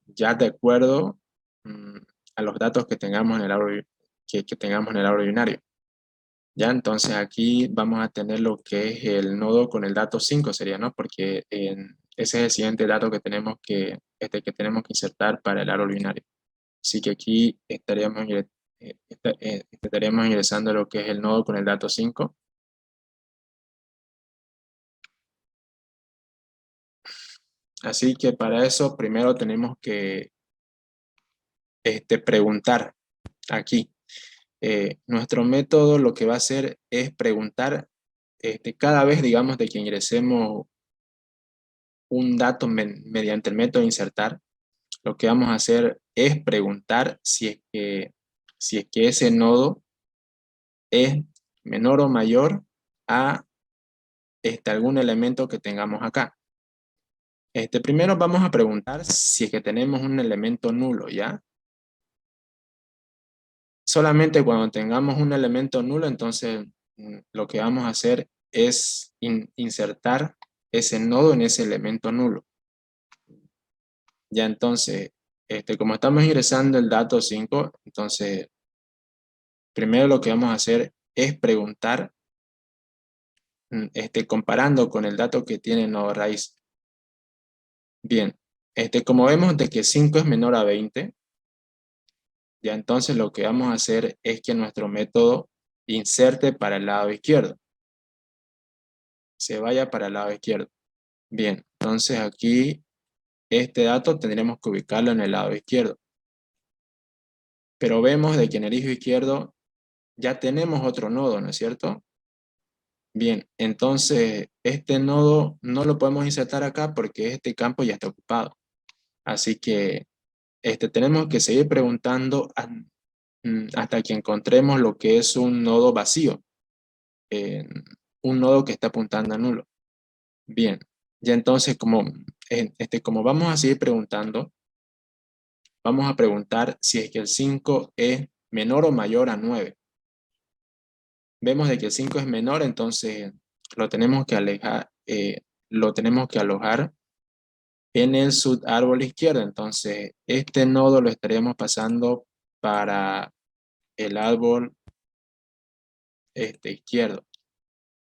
ya de acuerdo a los datos que tengamos en el árbol, que tengamos en el árbol binario. Ya, entonces aquí vamos a tener lo que es el nodo con el dato 5 sería, ¿no? Porque ese es el siguiente dato que que tenemos que insertar para el árbol binario. Así que aquí estaríamos ingresando lo que es el nodo con el dato 5. Así que para eso primero tenemos que preguntar aquí. Nuestro método lo que va a hacer es preguntar cada vez, digamos, de que ingresemos un dato mediante el método insertar, lo que vamos a hacer es preguntar si es que ese nodo es menor o mayor a algún elemento que tengamos acá. Primero vamos a preguntar si es que tenemos un elemento nulo, ¿ya? Solamente cuando tengamos un elemento nulo, entonces lo que vamos a hacer es insertar ese nodo en ese elemento nulo. Ya entonces, como estamos ingresando el dato 5, entonces primero lo que vamos a hacer es preguntar, comparando con el dato que tiene el nodo raíz. Bien, como vemos de que 5 es menor a 20, ya entonces lo que vamos a hacer es que nuestro método inserte para el lado izquierdo. Se vaya para el lado izquierdo. Bien, entonces aquí este dato tendremos que ubicarlo en el lado izquierdo. Pero vemos de que en el hijo izquierdo ya tenemos otro nodo, ¿no es cierto? Bien, entonces este nodo no lo podemos insertar acá porque este campo ya está ocupado. Así que tenemos que seguir preguntando hasta que encontremos lo que es un nodo vacío, un nodo que está apuntando a nulo. Bien, ya entonces como vamos a seguir preguntando, vamos a preguntar si es que el 5 es menor o mayor a 9. Vemos de que el 5 es menor, entonces lo tenemos que alojar en el subárbol izquierdo. Entonces, este nodo lo estaríamos pasando para el árbol izquierdo,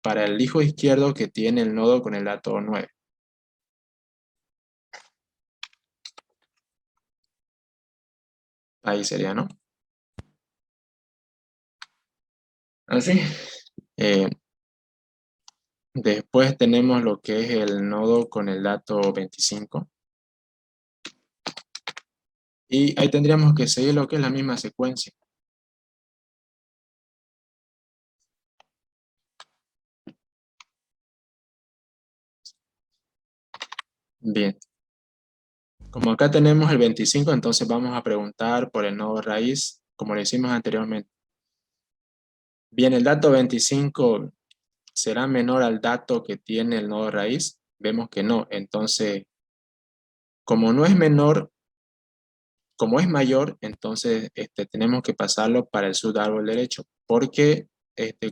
para el hijo izquierdo que tiene el nodo con el dato 9. Ahí sería, ¿no? Así. Después tenemos lo que es el nodo con el dato 25. Y ahí tendríamos que seguir lo que es la misma secuencia. Bien. Como acá tenemos el 25, entonces vamos a preguntar por el nodo raíz, como lo hicimos anteriormente. Bien, el dato 25 será menor al dato que tiene el nodo raíz. Vemos que no. Entonces, como no es menor, como es mayor, entonces tenemos que pasarlo para el subárbol derecho. Porque,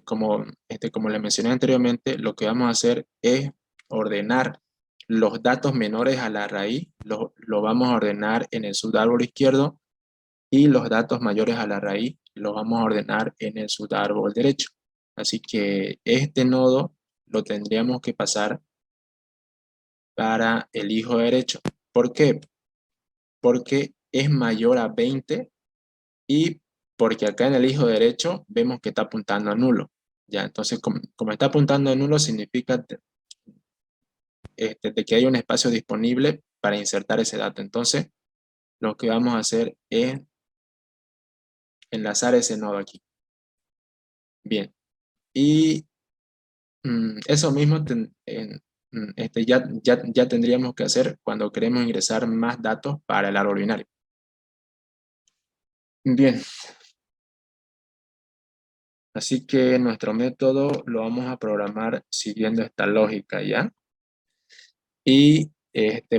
como les mencioné anteriormente, lo que vamos a hacer es ordenar los datos menores a la raíz, lo vamos a ordenar en el subárbol izquierdo, y los datos mayores a la raíz los vamos a ordenar en el subárbol derecho. Así que este nodo lo tendríamos que pasar para el hijo derecho. ¿Por qué? Porque es mayor a 20 y porque acá en el hijo derecho vemos que está apuntando a nulo. Ya, entonces, como está apuntando a nulo, significa de que hay un espacio disponible para insertar ese dato. Entonces, lo que vamos a hacer es enlazar ese nodo aquí. Bien, y eso mismo ya tendríamos que hacer cuando queremos ingresar más datos para el árbol binario. Bien, así que nuestro método lo vamos a programar siguiendo esta lógica, ¿ya? Y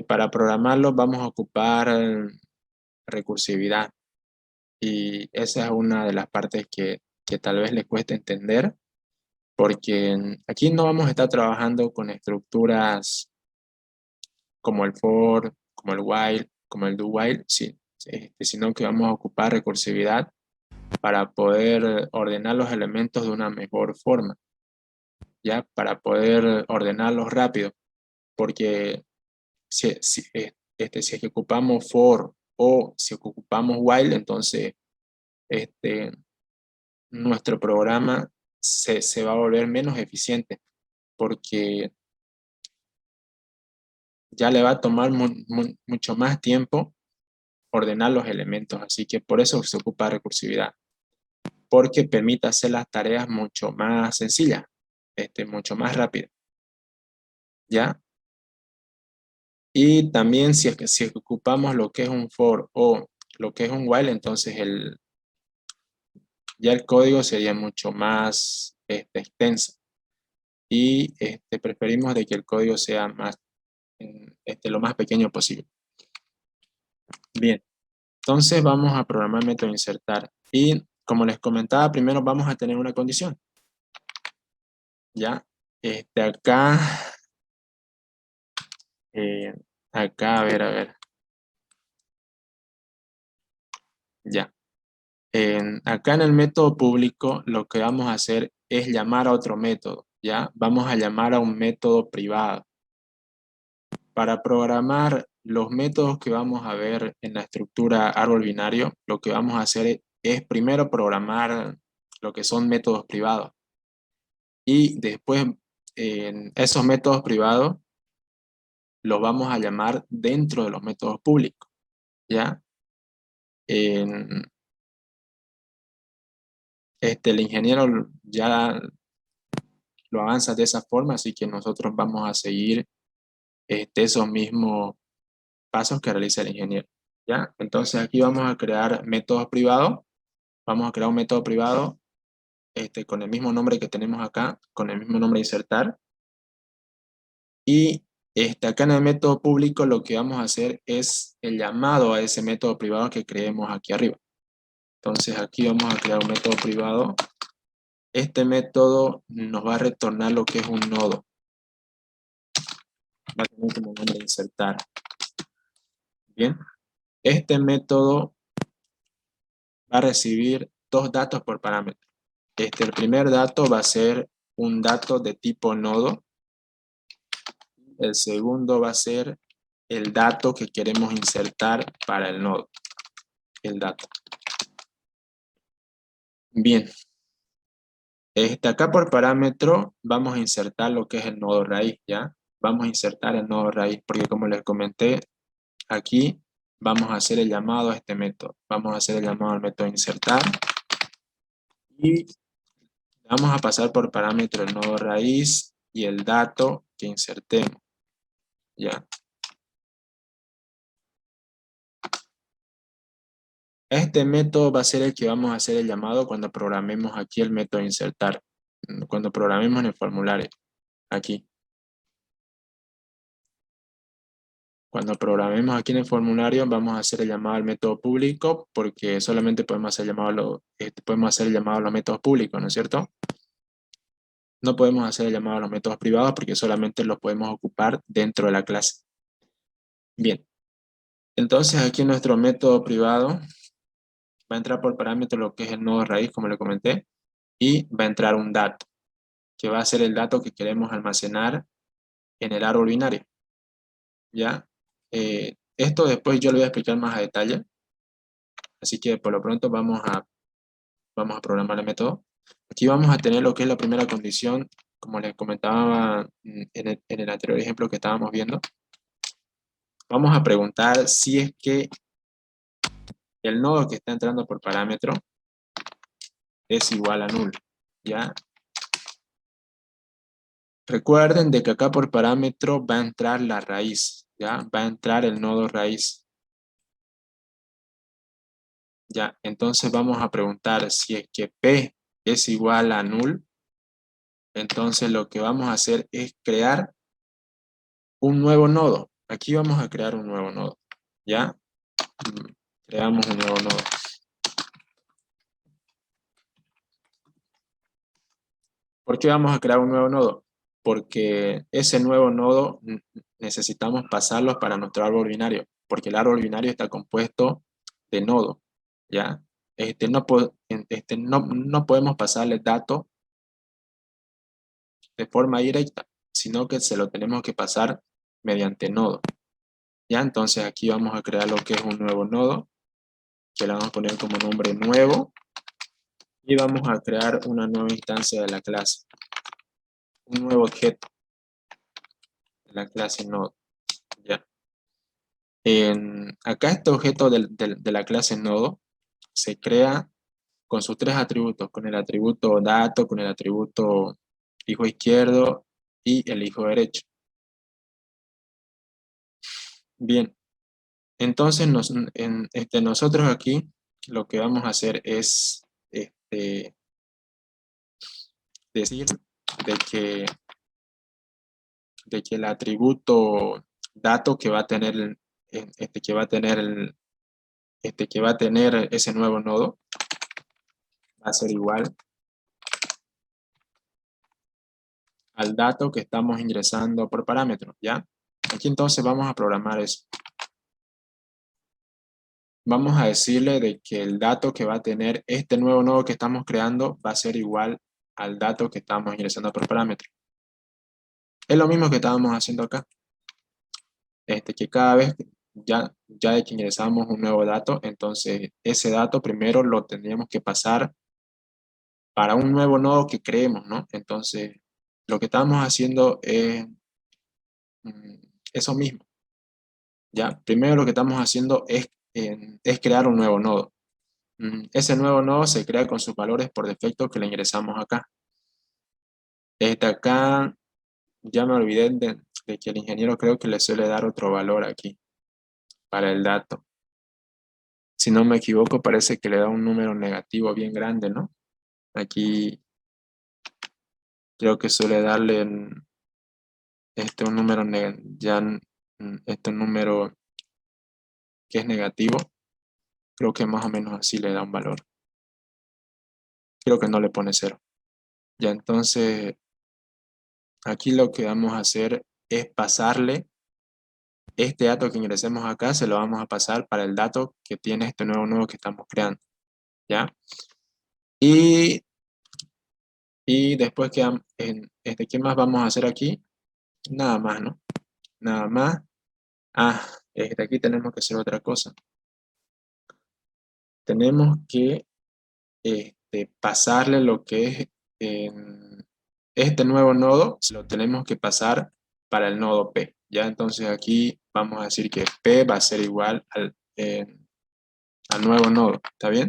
para programarlo vamos a ocupar recursividad. Y esa es una de las partes que tal vez les cueste entender, porque aquí no vamos a estar trabajando con estructuras como el for, como el while, como el do while, sí, sino que vamos a ocupar recursividad para poder ordenar los elementos de una mejor forma, ¿ya? Para poder ordenarlos rápido, porque si es que ocupamos for o si ocupamos while, entonces este, nuestro programa se va a volver menos eficiente, porque ya le va a tomar mucho más tiempo ordenar los elementos, así que por eso se ocupa recursividad, porque permite hacer las tareas mucho más sencillas, mucho más rápido, ¿ya? Y también si es que ocupamos lo que es un for o lo que es un while, entonces ya el código sería mucho más extenso, y preferimos de que el código sea lo más pequeño posible. Bien, entonces vamos a programar el método insertar, y como les comentaba, primero vamos a tener una condición, ¿ya? Acá, eh, a ver, ya. Acá en el método público lo que vamos a hacer es llamar a otro método, ¿ya? Vamos a llamar a un método privado. Para programar los métodos que vamos a ver en la estructura árbol binario, lo que vamos a hacer es primero programar lo que son métodos privados, y después esos métodos privados los vamos a llamar dentro de los métodos públicos, ¿ya? En- el ingeniero ya lo avanza de esa forma, así que nosotros vamos a seguir esos mismos pasos que realiza el ingeniero, ¿ya? Entonces aquí vamos a crear métodos privados, vamos a crear un método privado con el mismo nombre que tenemos acá, con el mismo nombre de insertar, y acá en el método público lo que vamos a hacer es el llamado a ese método privado que creemos aquí arriba. Entonces aquí vamos a crear un método privado. Este método nos va a retornar lo que es un nodo. Va a tener como nombre insertar. Bien. Este método va a recibir dos datos por parámetro. El primer dato va a ser un dato de tipo nodo. El segundo va a ser el dato que queremos insertar para el nodo. El dato. Bien. Acá por parámetro vamos a insertar lo que es el nodo raíz, ¿ya? Vamos a insertar el nodo raíz porque, como les comenté, aquí vamos a hacer el llamado a este método. Vamos a hacer el llamado al método insertar y vamos a pasar por parámetro el nodo raíz y el dato que insertemos, ¿ya? Este método va a ser el que vamos a hacer el llamado cuando programemos aquí el método insertar. Cuando programemos en el formulario. Aquí. Cuando programemos aquí en el formulario vamos a hacer el llamado al método público porque solamente podemos hacer podemos hacer el llamado a los métodos públicos, ¿no es cierto? No podemos hacer el llamado a los métodos privados porque solamente los podemos ocupar dentro de la clase. Bien, entonces aquí en nuestro método privado va a entrar por parámetro lo que es el nodo raíz, como le comenté, y va a entrar un dato, que va a ser el dato que queremos almacenar en el árbol binario. ¿Ya? Esto después yo lo voy a explicar más a detalle, así que por lo pronto vamos a programar el método. Aquí vamos a tener lo que es la primera condición, como les comentaba en el anterior ejemplo que estábamos viendo. Vamos a preguntar si es que el nodo que está entrando por parámetro es igual a null, ¿ya? Recuerden de que acá por parámetro va a entrar la raíz, ¿ya? Va a entrar el nodo raíz. Ya, entonces vamos a preguntar si es que P es igual a null. Entonces lo que vamos a hacer es crear un nuevo nodo. Aquí vamos a crear un nuevo nodo, ¿ya? Creamos un nuevo nodo. ¿Por qué vamos a crear un nuevo nodo? Porque ese nuevo nodo necesitamos pasarlos para nuestro árbol binario, porque el árbol binario está compuesto de nodos, ¿ya? No podemos pasarle datos de forma directa, sino que se lo tenemos que pasar mediante nodo. ¿Ya? Entonces aquí vamos a crear lo que es un nuevo nodo, que le vamos a poner como nombre nuevo, y vamos a crear una nueva instancia de la clase, un nuevo objeto de la clase nodo. ¿Ya? Acá este objeto de la clase nodo se crea con sus tres atributos, con el atributo dato, con el atributo hijo izquierdo y el hijo derecho. Bien, entonces nosotros aquí lo que vamos a hacer es decir de que, el atributo dato que va a tener que va a tener ese nuevo nodo va a ser igual al dato que estamos ingresando por parámetro, ¿ya? Aquí entonces vamos a programar eso. Vamos a decirle de que el dato que va a tener este nuevo nodo que estamos creando va a ser igual al dato que estamos ingresando por parámetro. Es lo mismo que estábamos haciendo acá. Que cada vez ya de que ingresamos un nuevo dato, entonces ese dato primero lo tendríamos que pasar para un nuevo nodo que creemos, ¿no? Entonces, lo que estamos haciendo es eso mismo, ¿ya? Primero lo que estamos haciendo es crear un nuevo nodo. Ese nuevo nodo se crea con sus valores por defecto que le ingresamos acá. Acá ya me olvidé de que el ingeniero creo que le suele dar otro valor aquí para el dato. Si no me equivoco, parece que le da un número negativo bien grande, ¿no? Aquí creo que suele darle un número, un número que es negativo. Creo que más o menos así le da un valor. Creo que no le pone cero. Ya entonces, aquí lo que vamos a hacer es pasarle este dato que ingresemos acá, se lo vamos a pasar para el dato que tiene este nuevo nodo que estamos creando. ¿Ya? Y después ¿qué más vamos a hacer aquí? Nada más, ¿no? Nada más. Aquí tenemos que hacer otra cosa. Tenemos que pasarle lo que es este nuevo nodo, se lo tenemos que pasar para el nodo P. ¿Ya? Entonces aquí vamos a decir que P va a ser igual al nuevo nodo. ¿Está bien?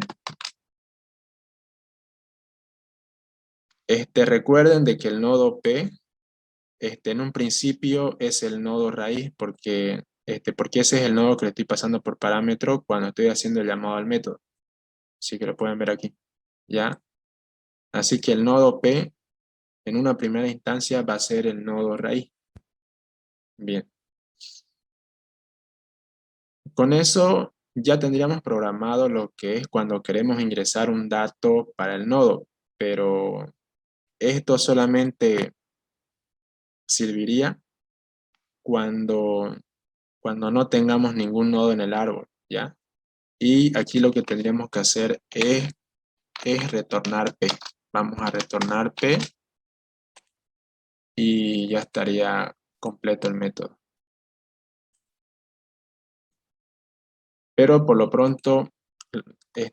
Recuerden de que el nodo P en un principio es el nodo raíz porque ese es el nodo que le estoy pasando por parámetro cuando estoy haciendo el llamado al método. Así que lo pueden ver aquí, ¿ya? Así que el nodo P en una primera instancia va a ser el nodo raíz. Bien. Con eso ya tendríamos programado lo que es cuando queremos ingresar un dato para el nodo, pero esto solamente serviría cuando, cuando no tengamos ningún nodo en el árbol, ¿ya? Y aquí lo que tendríamos que hacer es retornar P. Vamos a retornar P y ya estaría completo el método. Pero por lo pronto,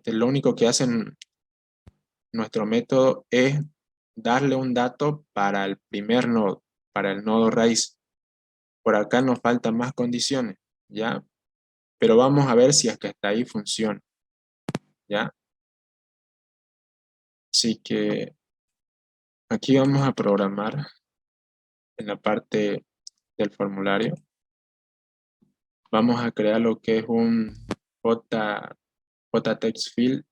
lo único que hace nuestro método es darle un dato para el primer nodo, para el nodo raíz. Por acá nos faltan más condiciones, ¿ya? Pero vamos a ver si hasta ahí funciona, ¿ya? Así que aquí vamos a programar en la parte del formulario. Vamos a crear lo que es un text field,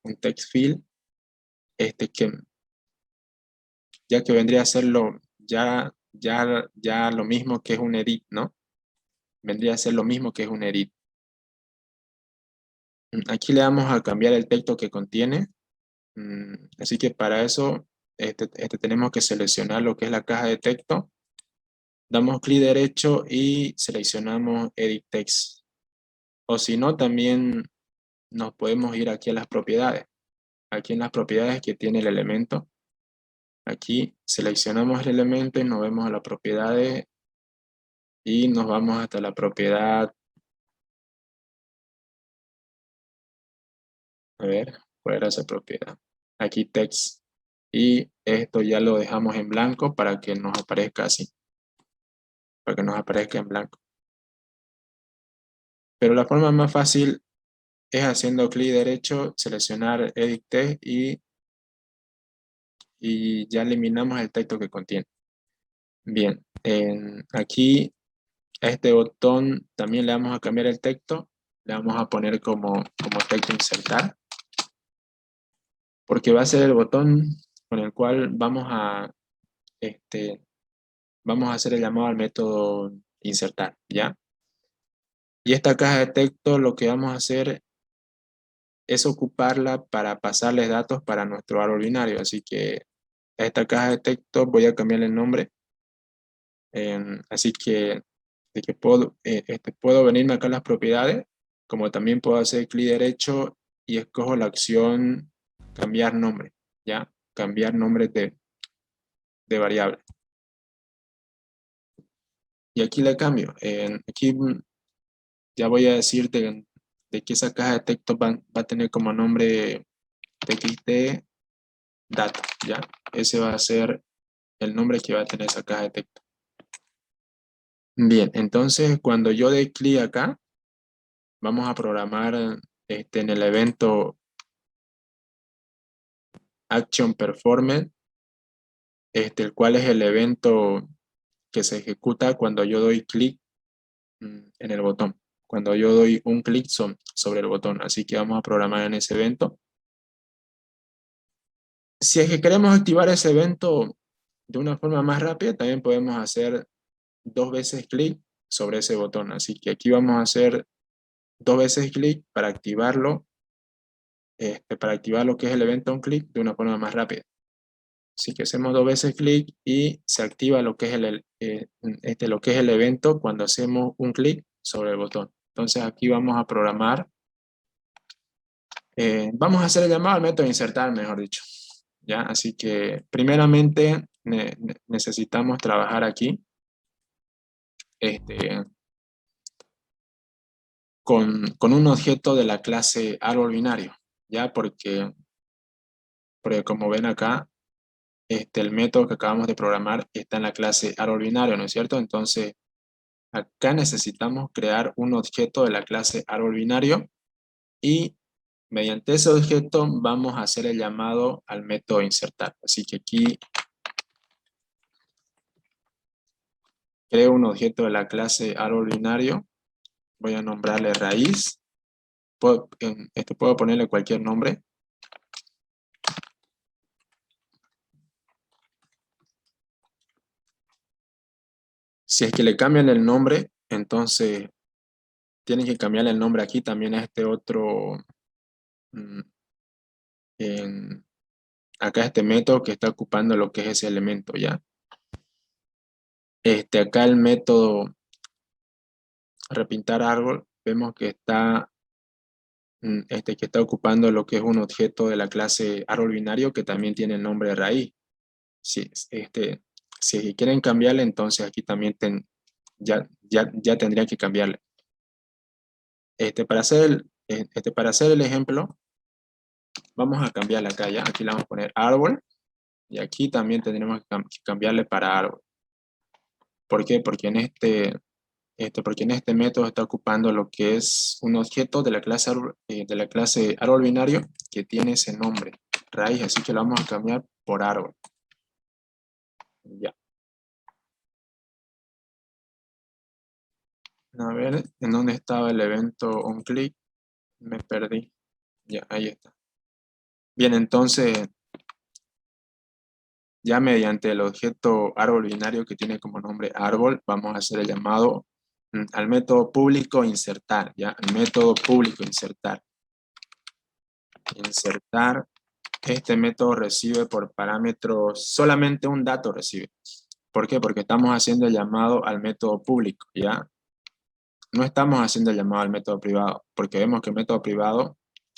un text field, que ya que vendría a ser ya lo mismo que es un edit, ¿no? Vendría a ser lo mismo que es un edit. Aquí le vamos a cambiar el texto que contiene. Así que para eso tenemos que seleccionar lo que es la caja de texto. Damos clic derecho y seleccionamos Edit Text. O si no, también nos podemos ir aquí a las propiedades. Aquí en las propiedades que tiene el elemento. Aquí seleccionamos el elemento y nos vemos a las propiedades y nos vamos hasta la propiedad. A ver, ¿cuál era esa propiedad? Aquí Text. Y esto ya lo dejamos en blanco para que nos aparezca así. Para que nos aparezca en blanco. Pero la forma más fácil es haciendo clic derecho, seleccionar Edit Text y ya eliminamos el texto que contiene. Bien, aquí a este botón también le vamos a cambiar el texto, le vamos a poner como texto insertar, porque va a ser el botón con el cual vamos a hacer el llamado al método insertar, ¿ya? Y esta caja de texto lo que vamos a hacer es ocuparla para pasarles datos para nuestro árbol binario, así que a esta caja de texto voy a cambiarle el nombre. Así que, puedo venirme acá a las propiedades, como también puedo hacer clic derecho y escojo la opción cambiar nombre, ¿ya? Cambiar nombre de variable. Y aquí le cambio. Aquí ya voy a decirte de que esa caja de texto va a tener como nombre txt data, ¿ya? Ese va a ser el nombre que va a tener esa caja de texto. Bien, entonces cuando yo dé clic acá, vamos a programar en el evento Action Performance, el cual es el evento que se ejecuta cuando yo doy clic en el botón. Cuando yo doy un clic sobre el botón. Así que vamos a programar en ese evento. Si es que queremos activar ese evento de una forma más rápida, también podemos hacer 2 veces clic sobre ese botón. Así que aquí vamos a hacer 2 veces clic para activarlo, para activar lo que es el evento on click de una forma más rápida. Así que hacemos 2 veces clic y se activa lo que es lo que es el evento cuando hacemos un clic sobre el botón. Entonces aquí vamos a programar, vamos a hacer el llamado al método insertar, mejor dicho. ¿Ya? Así que primeramente necesitamos trabajar aquí con un objeto de la clase árbol binario, ¿ya? Porque como ven acá, el método que acabamos de programar está en la clase árbol binario, ¿no es cierto? Entonces, acá necesitamos crear un objeto de la clase árbol binario y mediante ese objeto vamos a hacer el llamado al método insertar. Así que aquí creo un objeto de la clase árbol binario, voy a nombrarle raíz puedo ponerle cualquier nombre. Si es que le cambian el nombre, entonces tienen que cambiarle el nombre aquí también a este otro, mm, acá este método que está ocupando lo que es ese elemento, ¿ya? Acá el método repintar árbol, vemos que está, que está ocupando lo que es un objeto de la clase árbol binario que también tiene el nombre raíz. Si, si quieren cambiarle, entonces aquí también ya tendría que cambiarle. Para hacer el ejemplo, vamos a cambiarle acá, ¿ya? Aquí le vamos a poner árbol y aquí también tendremos que cambiarle para árbol. ¿Por qué? Porque en este método está ocupando lo que es un objeto de la clase árbol binario que tiene ese nombre, raíz, así que lo vamos a cambiar por árbol. Ya. A ver, ¿en dónde estaba el evento onClick? Me perdí. Ya, ahí está. Bien, entonces, ya mediante el objeto árbol binario que tiene como nombre árbol, vamos a hacer el llamado al método público insertar, ¿ya? El método público insertar. Insertar, este método recibe por parámetros, solamente un dato recibe. ¿Por qué? Porque estamos haciendo el llamado al método público, ¿ya? No estamos haciendo el llamado al método privado, porque vemos que el método privado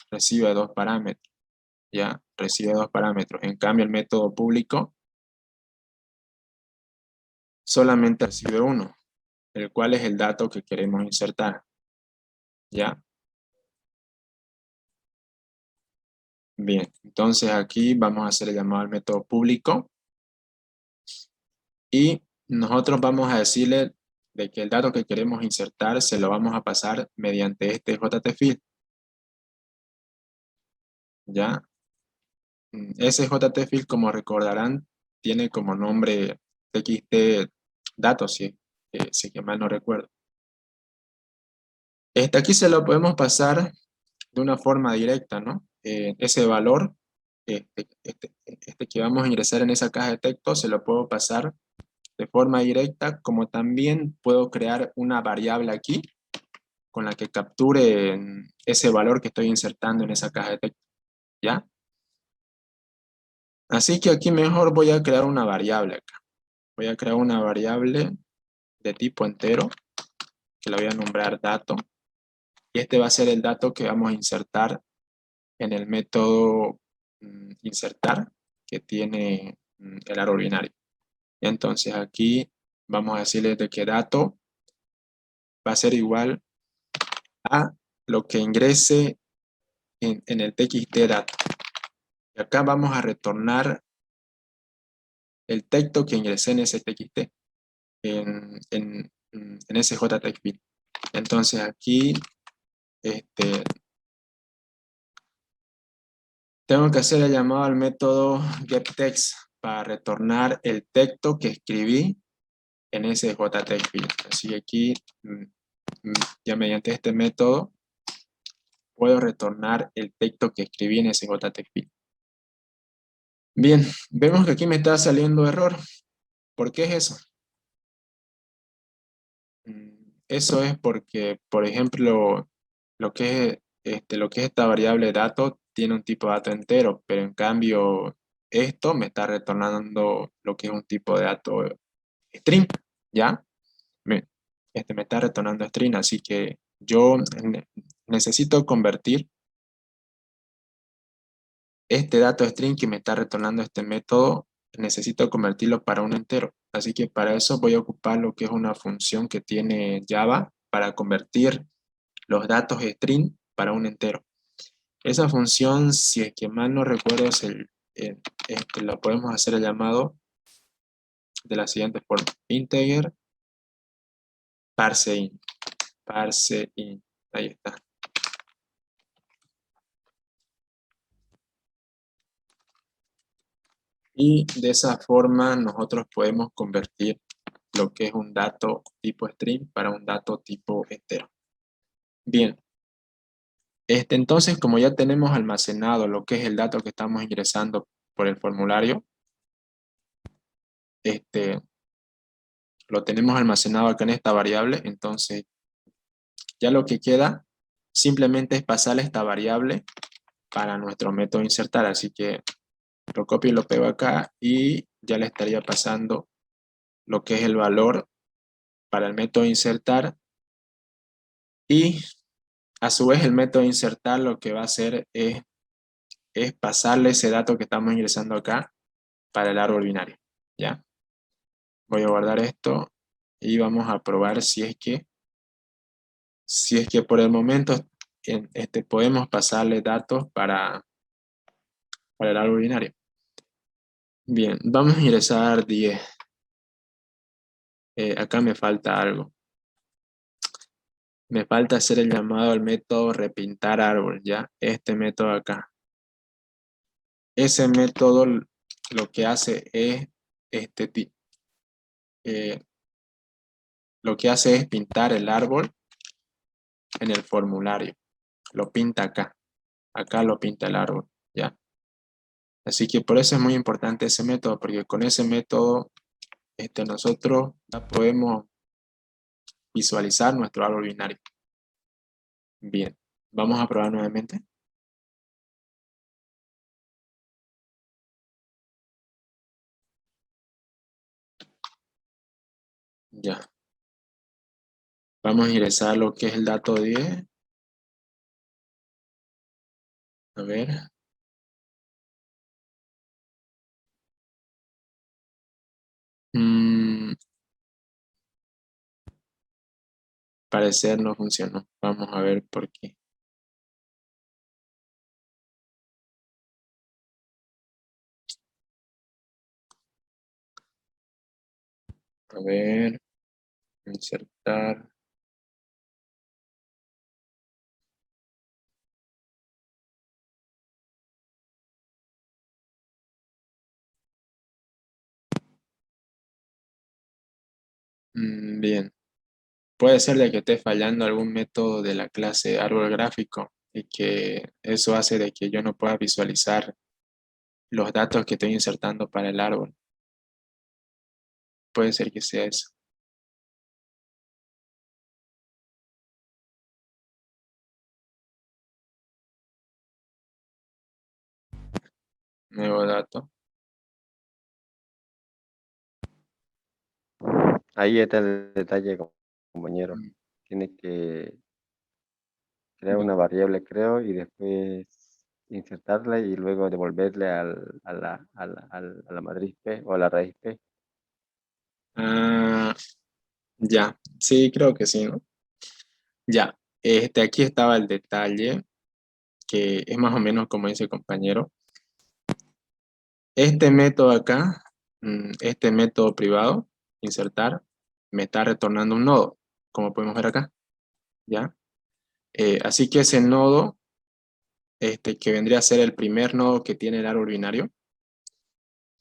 recibe dos parámetros, ¿ya? Recibe dos parámetros. En cambio, el método público solamente recibe uno, el cual es el dato que queremos insertar, ¿ya? Bien, entonces aquí vamos a hacer el llamado al método público y nosotros vamos a decirle de que el dato que queremos insertar se lo vamos a pasar mediante este JTFIL, ¿ya? Ese JTFIL, como recordarán, tiene como nombre txt datos, si es que mal no recuerdo. Aquí se lo podemos pasar de una forma directa, ¿no? Ese valor que vamos a ingresar en esa caja de texto se lo puedo pasar de forma directa, como también puedo crear una variable aquí con la que capture ese valor que estoy insertando en esa caja de texto, ¿ya? Así que aquí mejor voy a crear una variable acá. Voy a crear una variable de tipo entero, que la voy a nombrar dato, y este va a ser el dato que vamos a insertar en el método insertar que tiene el árbol binario. Entonces aquí vamos a decirle de que dato va a ser igual a lo que ingrese en el txt dato. Y acá vamos a retornar el texto que ingresé en ese txt, en ese JTextBit. Entonces aquí tengo que hacer el llamado al método getText para retornar el texto que escribí en ese JTextBit. Así que aquí, ya mediante este método, puedo retornar el texto que escribí en ese JTextBit. Bien, vemos que aquí me está saliendo error. ¿Por qué es eso? Eso es porque, por ejemplo, lo que es esta variable dato tiene un tipo de dato entero, pero en cambio esto me está retornando lo que es un tipo de dato string, ¿ya? Me, me está retornando string, así que yo necesito convertir este dato string que me está retornando este método, necesito convertirlo para un entero. Así que para eso voy a ocupar lo que es una función que tiene Java para convertir los datos string para un entero. Esa función, si es que mal no recuerdo, la podemos hacer el llamado de la siguiente forma. Integer parseInt. ParseInt. Ahí está. Y de esa forma nosotros podemos convertir lo que es un dato tipo string para un dato tipo entero. Bien, Entonces, como ya tenemos almacenado lo que es el dato que estamos ingresando por el formulario, lo tenemos almacenado acá en esta variable, entonces ya lo que queda simplemente es pasarle esta variable para nuestro método insertar, así que lo copio y lo pego acá y ya le estaría pasando lo que es el valor para el método insertar, y a su vez el método insertar lo que va a hacer es pasarle ese dato que estamos ingresando acá para el árbol binario, ¿ya? Voy a guardar esto y vamos a probar si es que por el momento podemos pasarle datos para el árbol binario. Bien, vamos a ingresar 10. Acá me falta algo. Me falta hacer el llamado al método repintar árbol, ¿ya? Este método acá. Ese método lo que hace es, este, ti- eh, lo que hace es pintar el árbol en el formulario. Lo pinta acá. Acá lo pinta el árbol, ¿ya? Así que por eso es muy importante ese método, porque con ese método nosotros ya podemos visualizar nuestro árbol binario. Bien, vamos a probar nuevamente. Ya. Vamos a ingresar lo que es el dato 10. A ver. Mm, parecer no funcionó. Vamos a ver por qué. A ver, insertar. Bien. Puede ser de que esté fallando algún método de la clase árbol gráfico y que eso hace de que yo no pueda visualizar los datos que estoy insertando para el árbol. Puede ser que sea eso. Nuevo dato. Ahí está el detalle, compañero. Mm, Tiene que crear bu- una variable, creo, y después insertarla y luego devolverle a la matriz P o a la raíz P. Ah, ya. Sí, creo que sí, ¿no? Ya. Aquí estaba el detalle, que es más o menos como dice el compañero. Este método acá, este método privado, insertar, me está retornando un nodo, como podemos ver acá, ¿ya? Así que ese nodo, que vendría a ser el primer nodo que tiene el árbol binario,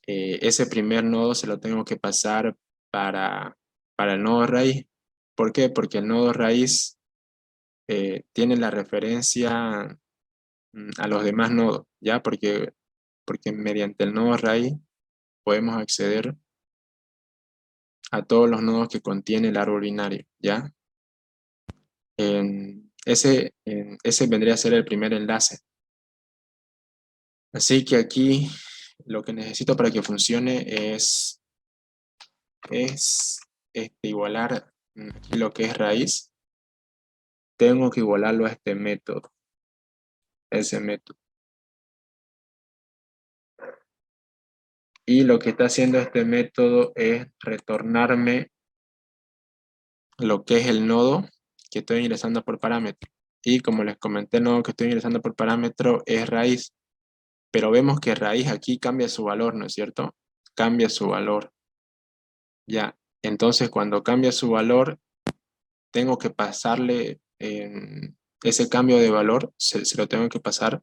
ese primer nodo se lo tengo que pasar para el nodo raíz. ¿Por qué? Porque el nodo raíz tiene la referencia a los demás nodos, ¿ya? Porque mediante el nodo raíz podemos acceder a todos los nodos que contiene el árbol binario, ¿ya? Ese vendría a ser el primer enlace. Así que aquí lo que necesito para que funcione es igualar aquí lo que es raíz. Tengo que igualarlo a este método, ese método. Y lo que está haciendo este método es retornarme lo que es el nodo que estoy ingresando por parámetro. Y como les comenté, el nodo que estoy ingresando por parámetro es raíz. Pero vemos que raíz aquí cambia su valor, ¿no es cierto? Cambia su valor. Ya. Entonces, cuando cambia su valor, tengo que pasarle ese cambio de valor, se lo tengo que pasar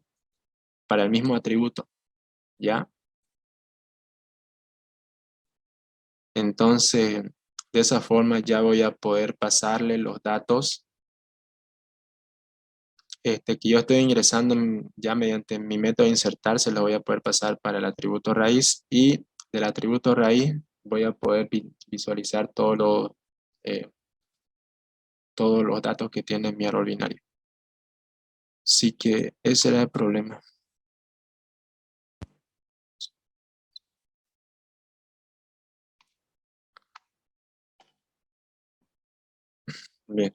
para el mismo atributo. ¿Ya? Entonces, de esa forma ya voy a poder pasarle los datos que yo estoy ingresando ya mediante mi método de insertar, se lo voy a poder pasar para el atributo raíz, y del atributo raíz voy a poder visualizar eh, todos los datos que tiene mi árbol binario. Así que ese era el problema. Bien.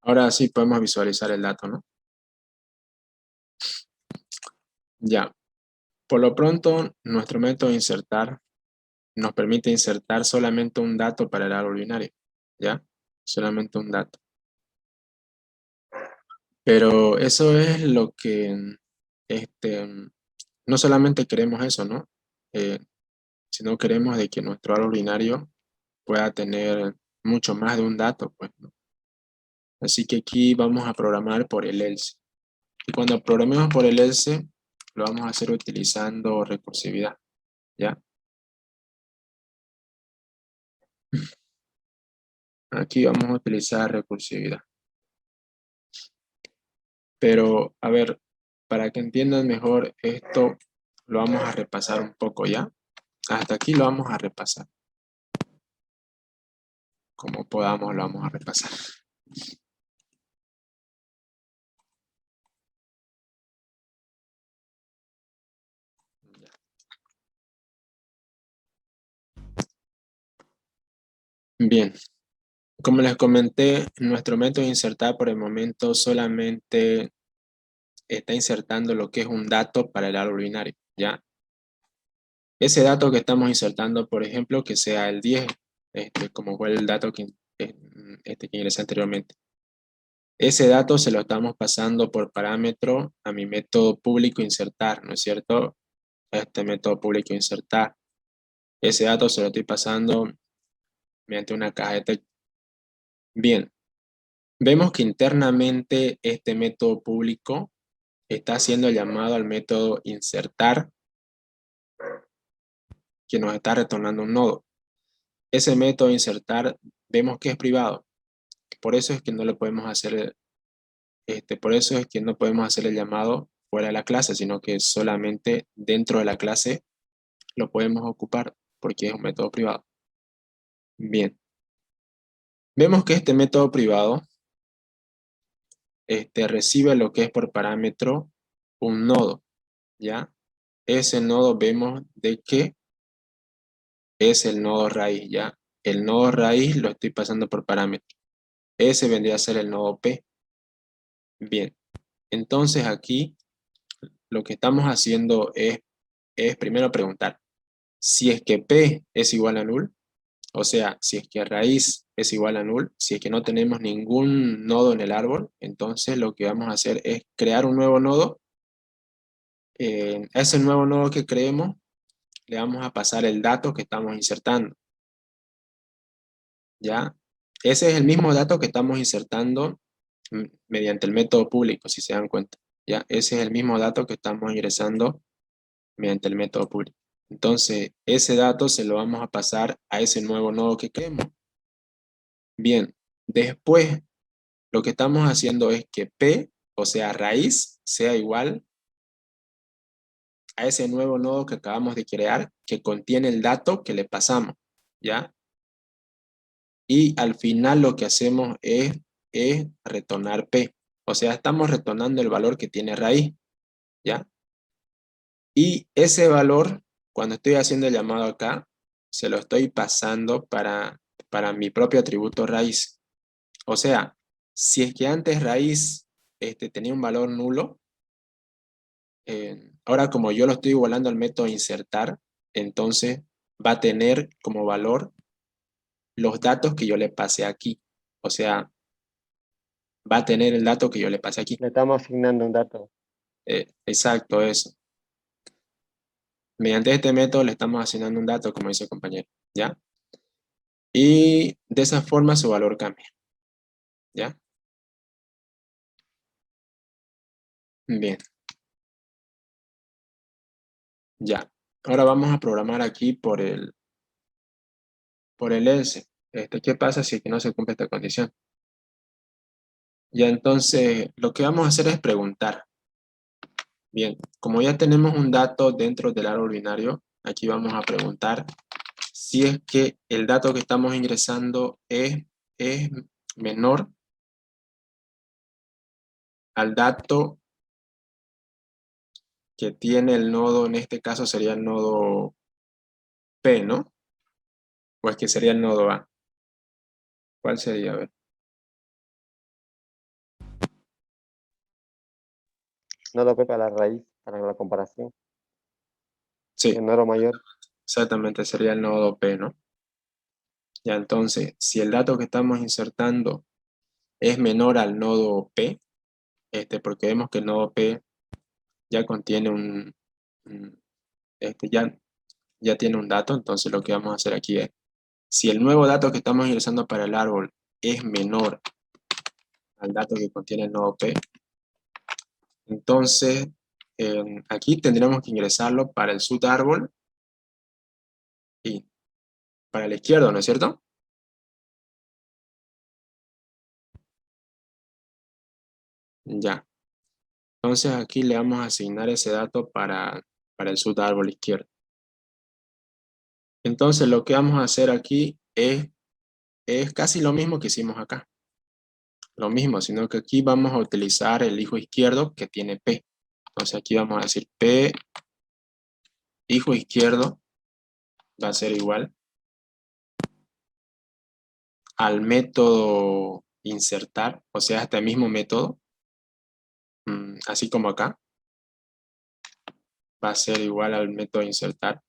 Ahora sí podemos visualizar el dato, ¿no? Ya. Por lo pronto, nuestro método de insertar nos permite insertar solamente un dato para el árbol binario, ¿ya? Solamente un dato. Pero eso es lo que, este, no solamente queremos eso, ¿no? Eh, Sino queremos de que nuestro árbol binario pueda tener mucho más de un dato, pues, ¿no? Así que aquí vamos a programar por el else. Y cuando programemos por el else, lo vamos a hacer utilizando recursividad, ¿ya? Aquí vamos a utilizar recursividad. Pero, a ver, para que entiendan mejor esto, lo vamos a repasar un poco, ¿ya? Hasta aquí lo vamos a repasar. Como podamos, lo vamos a repasar. Bien, como les comenté, nuestro método de insertar por el momento solamente está insertando lo que es un dato para el árbol binario, ¿ya? Ese dato que estamos insertando, por ejemplo, que sea el 10, como fue el dato que ingresé anteriormente. Ese dato se lo estamos pasando por parámetro a mi método público insertar, ¿no es cierto? Este método público insertar. Ese dato se lo estoy pasando mediante una caja de texto. Bien, vemos que internamente este método público está haciendo el llamado al método insertar, que nos está retornando un nodo. Ese método insertar vemos que es privado. Por eso es que no le podemos hacer, por eso es que no podemos hacer el llamado fuera de la clase, sino que solamente dentro de la clase lo podemos ocupar porque es un método privado. Bien, vemos que este método privado recibe lo que es por parámetro un nodo, ¿ya? Ese nodo vemos de que es el nodo raíz, ¿ya? El nodo raíz lo estoy pasando por parámetro. Ese vendría a ser el nodo P. Bien, entonces aquí lo que estamos haciendo es primero preguntar si es que P es igual a null, o sea, si es que raíz es igual a null, si es que no tenemos ningún nodo en el árbol, entonces lo que vamos a hacer es crear un nuevo nodo. A ese nuevo nodo que creemos le vamos a pasar el dato que estamos insertando, ¿ya? Ese es el mismo dato que estamos insertando mediante el método público, si se dan cuenta, ¿ya? Ese es el mismo dato que estamos ingresando mediante el método público. Entonces, ese dato se lo vamos a pasar a ese nuevo nodo que creemos. Bien, después lo que estamos haciendo es que P, o sea, raíz, sea igual a ese nuevo nodo que acabamos de crear, que contiene el dato que le pasamos, ¿ya? Y al final lo que hacemos es retornar P. O sea, estamos retornando el valor que tiene raíz, ¿ya? Y ese valor, cuando estoy haciendo el llamado acá, se lo estoy pasando para mi propio atributo raíz. O sea, si es que antes raíz tenía un valor nulo, ahora como yo lo estoy igualando al método insertar, entonces va a tener como valor los datos que yo le pasé aquí. O sea, va a tener el dato que yo le pasé aquí. Le estamos asignando un dato. Exacto, eso. Mediante este método le estamos asignando un dato, como dice el compañero, ¿ya? Y de esa forma su valor cambia, ¿ya? Bien, ya. Ahora vamos a programar aquí por el else. ¿Qué pasa si es que no se cumple esta condición? Ya entonces, lo que vamos a hacer es preguntar. Bien, como ya tenemos un dato dentro del árbol binario, aquí vamos a preguntar si es que el dato que estamos ingresando es menor al dato que tiene el nodo, en este caso sería el nodo P, ¿no? O es que sería el nodo A. ¿Cuál sería? A ver. No lo para la raíz, para la comparación. Sí, Menor o mayor. exactamente, sería el nodo P, ¿no? Ya entonces, si el dato que estamos insertando es menor al nodo P, porque vemos que el nodo P ya contiene un- ya tiene un dato, entonces lo que vamos a hacer aquí es, si el nuevo dato que estamos ingresando para el árbol es menor al dato que contiene el nodo P, entonces aquí tendremos que ingresarlo para el subárbol y para la izquierda, ¿no es cierto? Ya. Entonces aquí le vamos a asignar ese dato para el subárbol izquierdo. Entonces lo que vamos a hacer aquí es casi lo mismo que hicimos acá. Lo mismo, sino que aquí vamos a utilizar el hijo izquierdo que tiene P. Entonces aquí vamos a decir P, hijo izquierdo, va a ser igual al método insertar, o sea, este mismo método, así como acá, va a ser igual al método insertar.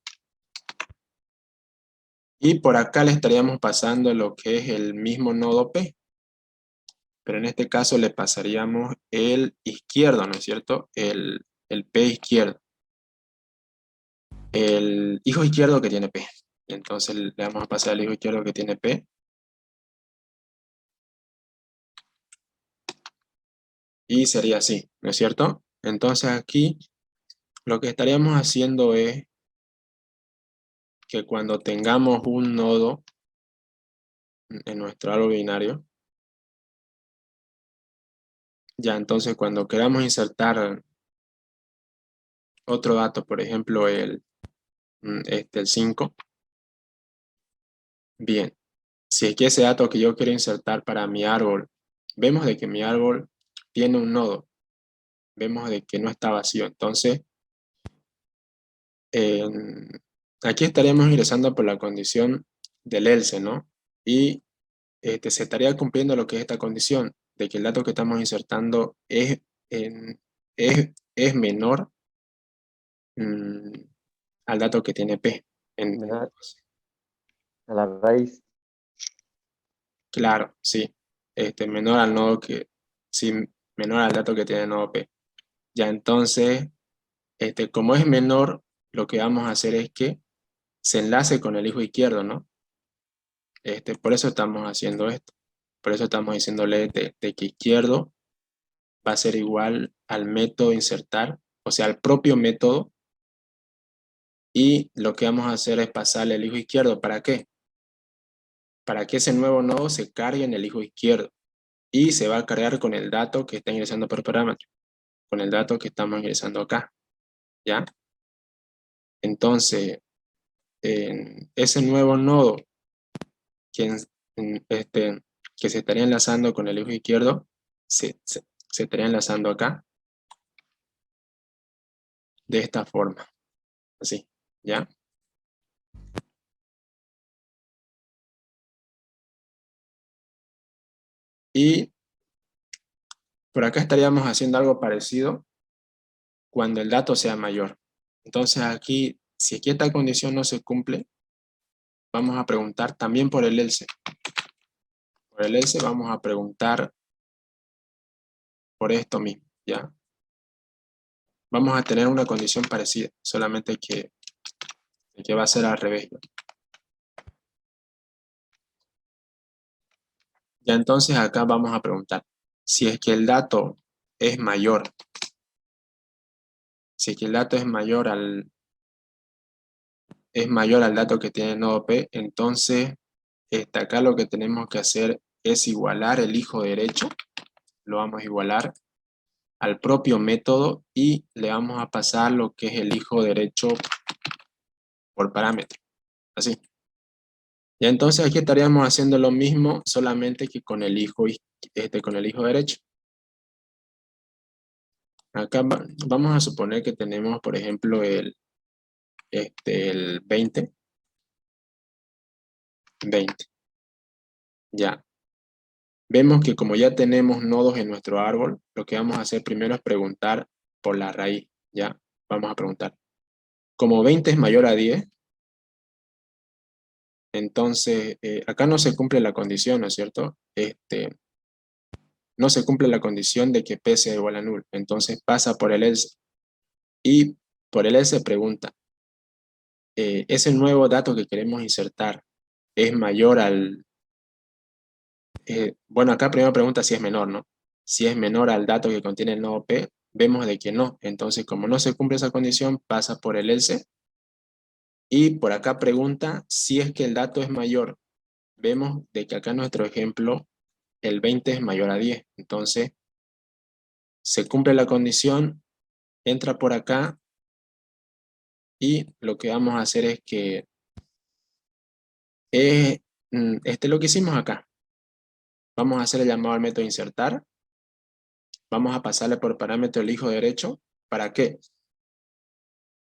Y por acá le estaríamos pasando lo que es el mismo nodo P, pero en este caso le pasaríamos el izquierdo, ¿no es cierto? El P izquierdo. El hijo izquierdo que tiene P. Entonces le vamos a pasar al hijo izquierdo que tiene P. Y sería así, ¿no es cierto? Entonces aquí lo que estaríamos haciendo es que cuando tengamos un nodo en nuestro árbol binario, ya entonces cuando queramos insertar otro dato, por ejemplo el 5, bien, si es que ese dato que yo quiero insertar para mi árbol, vemos de que mi árbol tiene un nodo, vemos de que no está vacío, entonces aquí estaríamos ingresando por la condición del else, ¿no? Y se estaría cumpliendo lo que es esta condición, de que el dato que estamos insertando es menor mm, al dato que tiene P. Menor a la raíz. Claro, sí. Menor al nodo sí, menor al dato que tiene el nodo P. Ya entonces, como es menor, lo que vamos a hacer es que se enlace con el hijo izquierdo, ¿no? Por eso estamos haciendo esto. Por eso estamos diciéndole de que izquierdo va a ser igual al método insertar, o sea, al propio método, y lo que vamos a hacer es pasarle el hijo izquierdo. ¿Para qué? Para que ese nuevo nodo se cargue en el hijo izquierdo y se va a cargar con el dato que está ingresando por parámetro, con el dato que estamos ingresando acá, ¿ya? Entonces, ese nuevo nodo que, que se estaría enlazando con el hijo izquierdo, se estaría enlazando acá de esta forma, así, ¿ya? Y por acá estaríamos haciendo algo parecido cuando el dato sea mayor. Entonces aquí, si aquí esta condición no se cumple, vamos a preguntar también por el else. Por el else vamos a preguntar por esto mismo, ¿ya? Vamos a tener una condición parecida, solamente que va a ser al revés, ¿no? Ya entonces acá vamos a preguntar, si es que el dato es mayor, si es que el dato es mayor al dato que tiene el nodo P, entonces acá lo que tenemos que hacer es igualar el hijo derecho lo vamos a igualar al propio método y le vamos a pasar lo que es el hijo derecho por parámetro, así. Y entonces aquí estaríamos haciendo lo mismo, solamente que con el hijo, con el hijo derecho. Acá vamos a suponer que tenemos, por ejemplo, el 20. Ya. Vemos que como ya tenemos nodos en nuestro árbol, lo que vamos a hacer primero es preguntar por la raíz. Ya, vamos a preguntar. Como 20 es mayor a 10, entonces acá no se cumple la condición, ¿no es cierto? No se cumple la condición de que P sea igual a null. Entonces pasa por el else. Y por el else pregunta, ¿ese nuevo dato que queremos insertar es mayor al... bueno, acá primero pregunta si es menor, ¿no? Si es menor al dato que contiene el nodo P, vemos de que no. Entonces, como no se cumple esa condición, pasa por el else. Y por acá pregunta si es que el dato es mayor. Vemos de que acá en nuestro ejemplo, el 20 es mayor a 10. Entonces, se cumple la condición, entra por acá y lo que vamos a hacer es que lo que hicimos acá. Vamos a hacer el llamado al método insertar. Vamos a pasarle por parámetro el hijo derecho. ¿Para qué?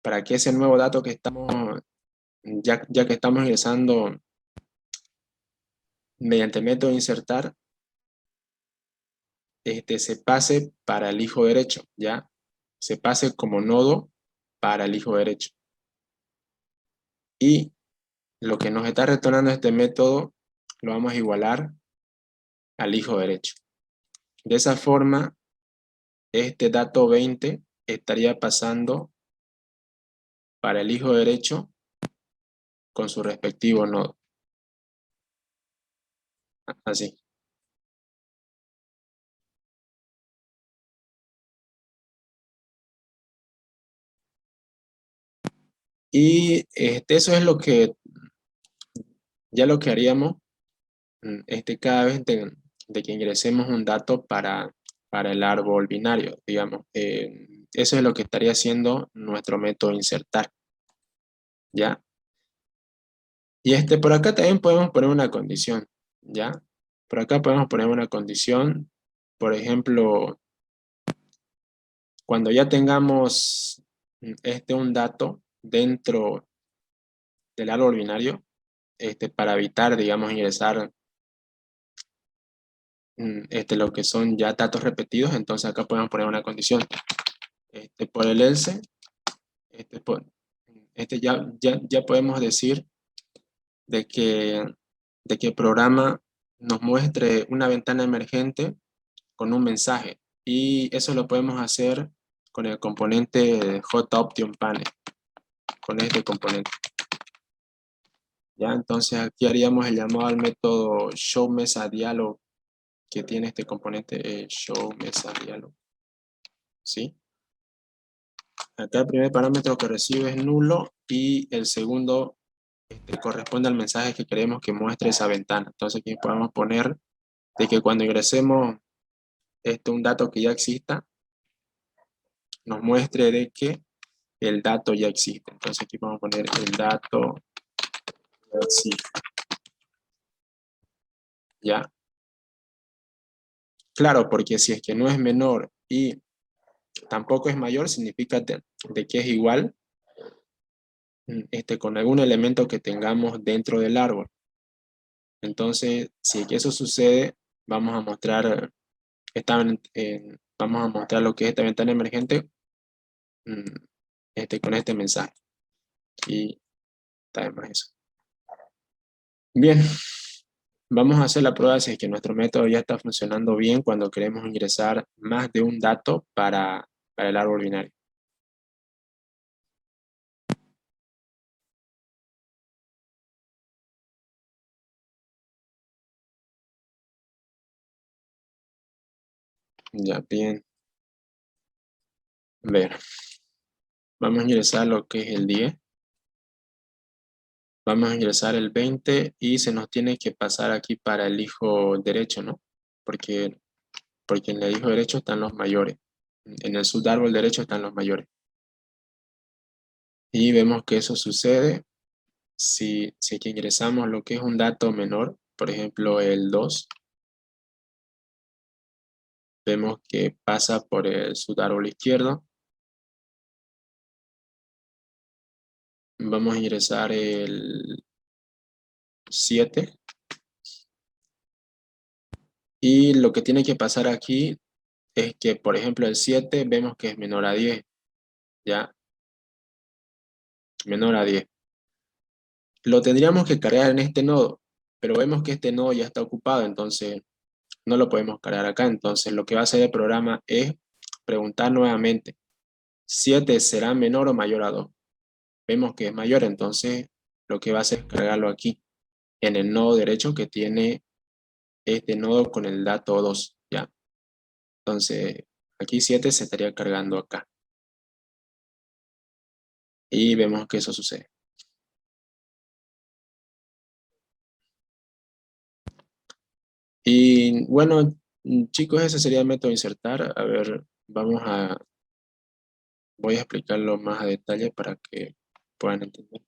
Para que ese nuevo dato que estamos, ya que estamos ingresando mediante el método insertar, se pase para el hijo derecho, ¿ya? Se pase como nodo para el hijo derecho. Y lo que nos está retornando este método lo vamos a igualar al hijo derecho. De esa forma, este dato 20 estaría pasando para el hijo derecho con su respectivo nodo. Así. Y eso es lo que, ya lo que haríamos cada vez de que ingresemos un dato para el árbol binario, digamos. Eso es lo que estaría haciendo nuestro método insertar, ¿ya? Y por acá también podemos poner una condición, ¿ya? Por acá podemos poner una condición, por ejemplo, cuando ya tengamos un dato dentro del árbol binario, para evitar, digamos, ingresar lo que son ya datos repetidos, entonces acá podemos poner una condición. Por el else, este, por- ya podemos decir de que el programa nos muestre una ventana emergente con un mensaje. Y eso lo podemos hacer con el componente JOptionPanel, con este componente. Ya, entonces aquí haríamos el llamado al método showMesaDialog que tiene este componente showMesaDialog. ¿Sí? Acá el primer parámetro que recibe es nulo y el segundo corresponde al mensaje que queremos que muestre esa ventana. Entonces aquí podemos poner de que cuando ingresemos un dato que ya exista, nos muestre de que el dato ya existe. Entonces aquí vamos a poner el dato ya existe. ¿Ya? Claro, porque si es que no es menor y tampoco es mayor, significa de que es igual con algún elemento que tengamos dentro del árbol. Entonces, si es que eso sucede, vamos a mostrar vamos a mostrar lo que es esta ventana emergente mm, con este mensaje. Y está más eso. Bien, vamos a hacer la prueba si es que nuestro método ya está funcionando bien cuando queremos ingresar más de un dato para el árbol binario. Ya, bien. A ver, vamos a ingresar lo que es el 10. Vamos a ingresar el 20 y se nos tiene que pasar aquí para el hijo derecho, ¿no? Porque porque en el hijo derecho están los mayores. En el subárbol derecho están los mayores. Y vemos que eso sucede si que ingresamos lo que es un dato menor, por ejemplo el 2, vemos que pasa por el subárbol izquierdo. Vamos a ingresar el 7. Y lo que tiene que pasar aquí es que, por ejemplo, el 7 vemos que es menor a 10, ¿ya? Menor a 10. Lo tendríamos que cargar en este nodo, pero vemos que este nodo ya está ocupado, entonces no lo podemos cargar acá. Entonces lo que va a hacer el programa es preguntar nuevamente, ¿7 será menor o mayor a 2? Vemos que es mayor, entonces lo que va a hacer es cargarlo aquí, en el nodo derecho que tiene este nodo con el dato 2, ¿ya? Entonces aquí 7 se estaría cargando acá. Y vemos que eso sucede. Y bueno, chicos, ese sería el método de insertar. A ver, voy a explicarlo más a detalle para que puedan entender.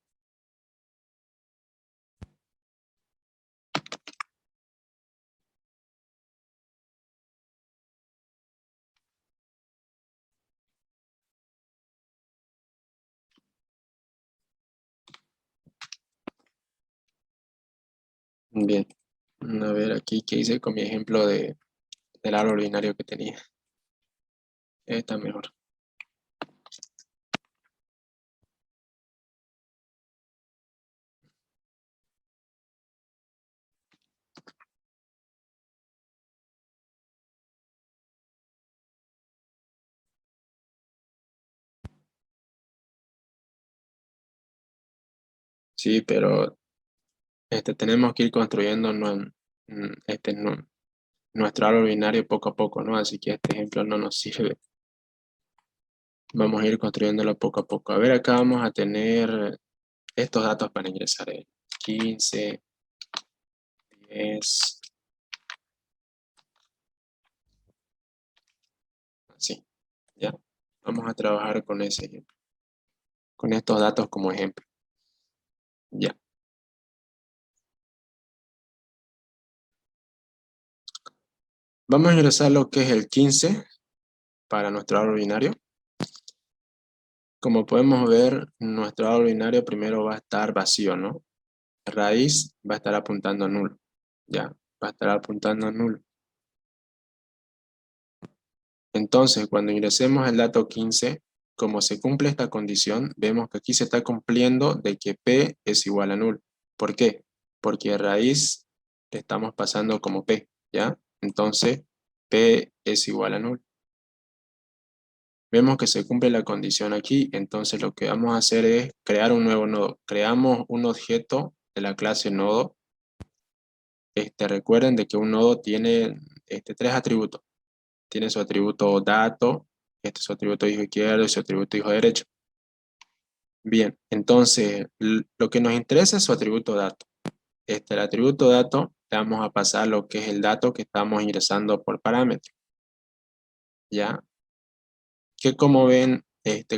Bien, a ver aquí qué hice con mi ejemplo del árbol binario que tenía. Está mejor. Sí, pero tenemos que ir construyendo nuestro árbol binario poco a poco, ¿no? Así que este ejemplo no nos sirve. Vamos a ir construyéndolo poco a poco. A ver, acá vamos a tener estos datos para ingresar. 15, 10, así, ¿ya? Vamos a trabajar con ese ejemplo, con estos datos como ejemplo, ¿ya? Vamos a ingresar lo que es el 15 para nuestro árbol binario. Como podemos ver, nuestro árbol binario primero va a estar vacío, ¿no? Raíz va a estar apuntando a nulo, ¿ya? Va a estar apuntando a nulo. Entonces, cuando ingresemos el dato 15, como se cumple esta condición, vemos que aquí se está cumpliendo de que P es igual a nulo. ¿Por qué? Porque raíz le estamos pasando como P, ¿ya? Entonces, P es igual a nulo. Vemos que se cumple la condición aquí, entonces lo que vamos a hacer es crear un nuevo nodo. Creamos un objeto de la clase nodo. Recuerden de que un nodo tiene tres atributos. Tiene su atributo dato, su atributo hijo izquierdo y su atributo hijo derecho. Bien, entonces lo que nos interesa es su atributo dato. El atributo dato le vamos a pasar lo que es el dato que estamos ingresando por parámetro. ¿Ya? Que como ven,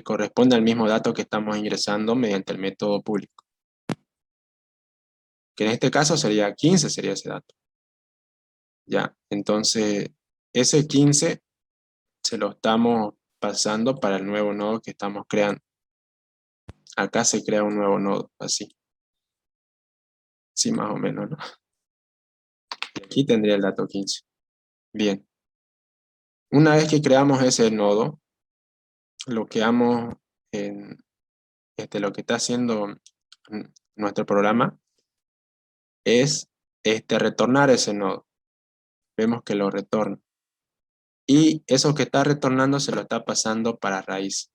corresponde al mismo dato que estamos ingresando mediante el método público. Que en este caso sería 15, sería ese dato. ¿Ya? Entonces, ese 15 se lo estamos pasando para el nuevo nodo que estamos creando. Acá se crea un nuevo nodo, así. Sí, más o menos, ¿no? Y aquí tendría el dato 15. Bien. Una vez que creamos ese nodo, lo que vamos en lo que está haciendo nuestro programa es retornar ese nodo. Vemos que lo retorna. Y eso que está retornando se lo está pasando para raíz.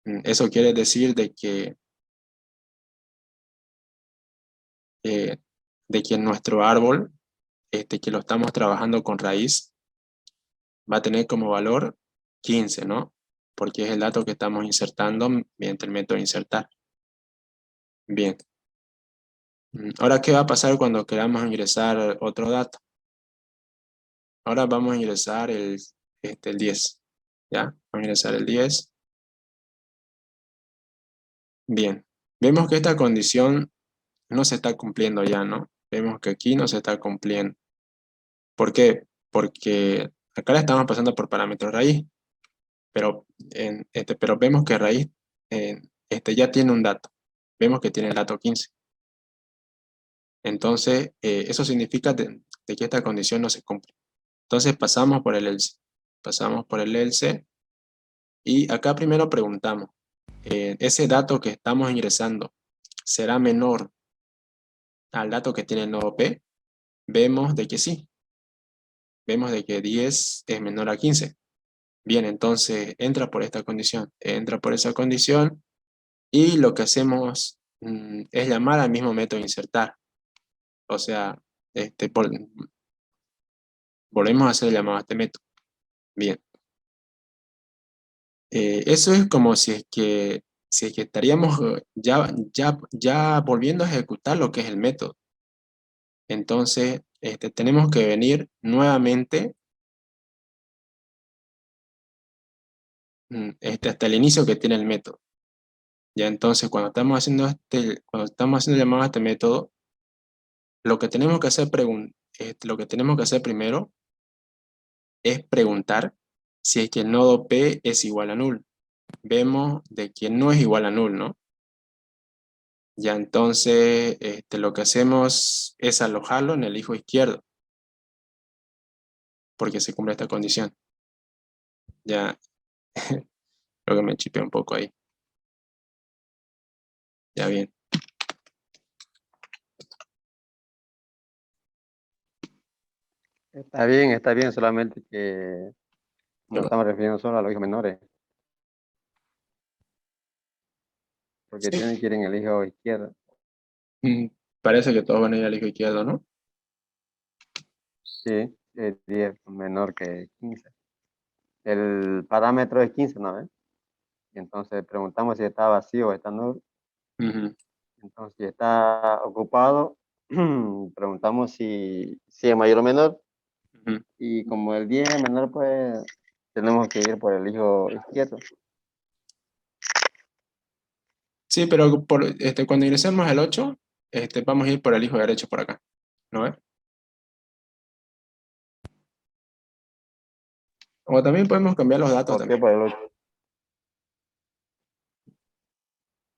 Eso quiere decir eh, de que nuestro árbol, que lo estamos trabajando con raíz, va a tener como valor 15, ¿no? Porque es el dato que estamos insertando mediante el método insertar. Bien. Ahora, ¿qué va a pasar cuando queramos ingresar otro dato? Ahora vamos a ingresar el 10. ¿Ya? Vamos a ingresar el 10. Bien. Vemos que esta condición no se está cumpliendo ya, ¿no? Vemos que aquí no se está cumpliendo. ¿Por qué? Porque acá la estamos pasando por parámetro raíz, pero, pero vemos que raíz ya tiene un dato. Vemos que tiene el dato 15. Entonces, eso significa de que esta condición no se cumple. Entonces, pasamos por el else. Pasamos por el else y acá primero preguntamos, ¿ese dato que estamos ingresando será menor al dato que tiene el nodo P? Vemos de que sí. Vemos de que 10 es menor a 15. Bien, entonces entra por esta condición. Entra por esa condición y lo que hacemos es llamar al mismo método insertar. O sea, volvemos a hacer el llamado a este método. Bien. Eso es como si es que estaríamos ya volviendo a ejecutar lo que es el método. Entonces, tenemos que venir nuevamente hasta el inicio que tiene el método. Ya entonces, cuando estamos haciendo llamado a este método, lo que tenemos que hacer, lo que tenemos que hacer primero es preguntar si es que el nodo P es igual a null. Vemos de que no es igual a null, ¿no? Ya entonces, lo que hacemos es alojarlo en el hijo izquierdo, porque se cumple esta condición. Ya, creo que me chipé un poco ahí. Ya bien. Está bien, solamente que nos estamos refiriendo solo a los hijos menores, porque Sí. tienen que ir en el hijo izquierdo. Mm, Parece que todos van a ir al hijo izquierdo, ¿no? Sí, es 10 menor que 15. El parámetro es 15, ¿no ves? Entonces preguntamos si está vacío o está nulo. Ujú, Entonces, si está ocupado, preguntamos si es mayor o menor. ujú. Y como el 10 es menor, pues tenemos que ir por el hijo izquierdo. Sí, pero cuando ingresemos el 8, vamos a ir por el hijo derecho por acá, ¿no ves? O también podemos cambiar los datos ¿Por qué también. por el 8?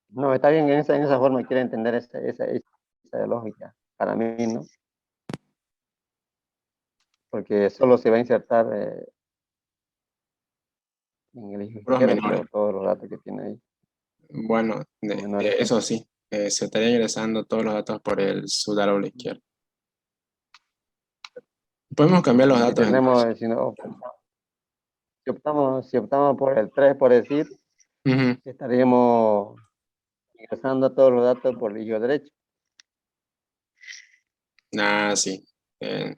No, está bien, en esa forma quiere entender esa lógica. Para mí, ¿no? Porque solo se va a insertar en el hijo Puros izquierdo menores. por todos los datos que tiene ahí, Bueno, los menores. eso sí, se estaría ingresando todos los datos por el subárbol izquierdo. Podemos cambiar los Si datos tenemos, entonces. si optamos por el 3 por decir, Ujú. estaríamos ingresando todos los datos por el hijo derecho. Ah, sí. Eh,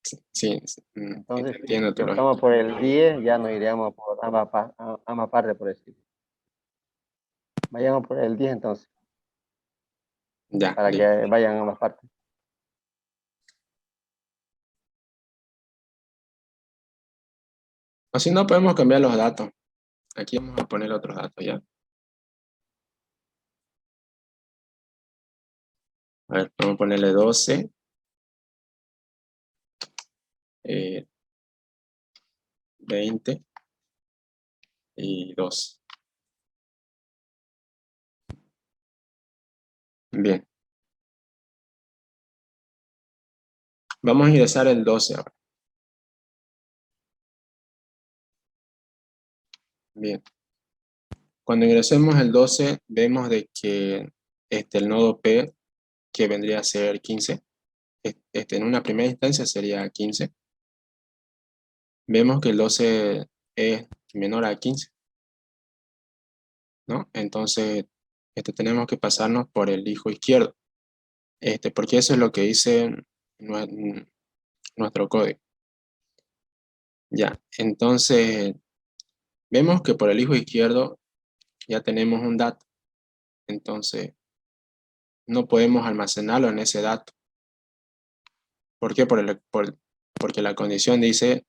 sí, sí, Entonces, entiendo si tu lógica. optamos por el 10 ya nos iríamos por ambas partes, por decir. Vayamos por el 10 entonces, Ya, para listo. que vayan ambas partes. O si no, podemos cambiar los datos. Aquí vamos a poner otros datos ya. A ver, vamos a ponerle 12, eh, 20 y 2. Bien. Vamos a ingresar el 12 ahora. Bien. Cuando ingresemos el 12, vemos de que el nodo P, que vendría a ser 15, en una primera instancia sería 15. Vemos que el 12 es menor a 15, ¿no? Entonces, tenemos que pasarnos por el hijo izquierdo, porque eso es lo que dice nuestro código. Ya, entonces, vemos que por el hijo izquierdo ya tenemos un dato. Entonces, no podemos almacenarlo en ese dato. ¿Por qué? porque la condición dice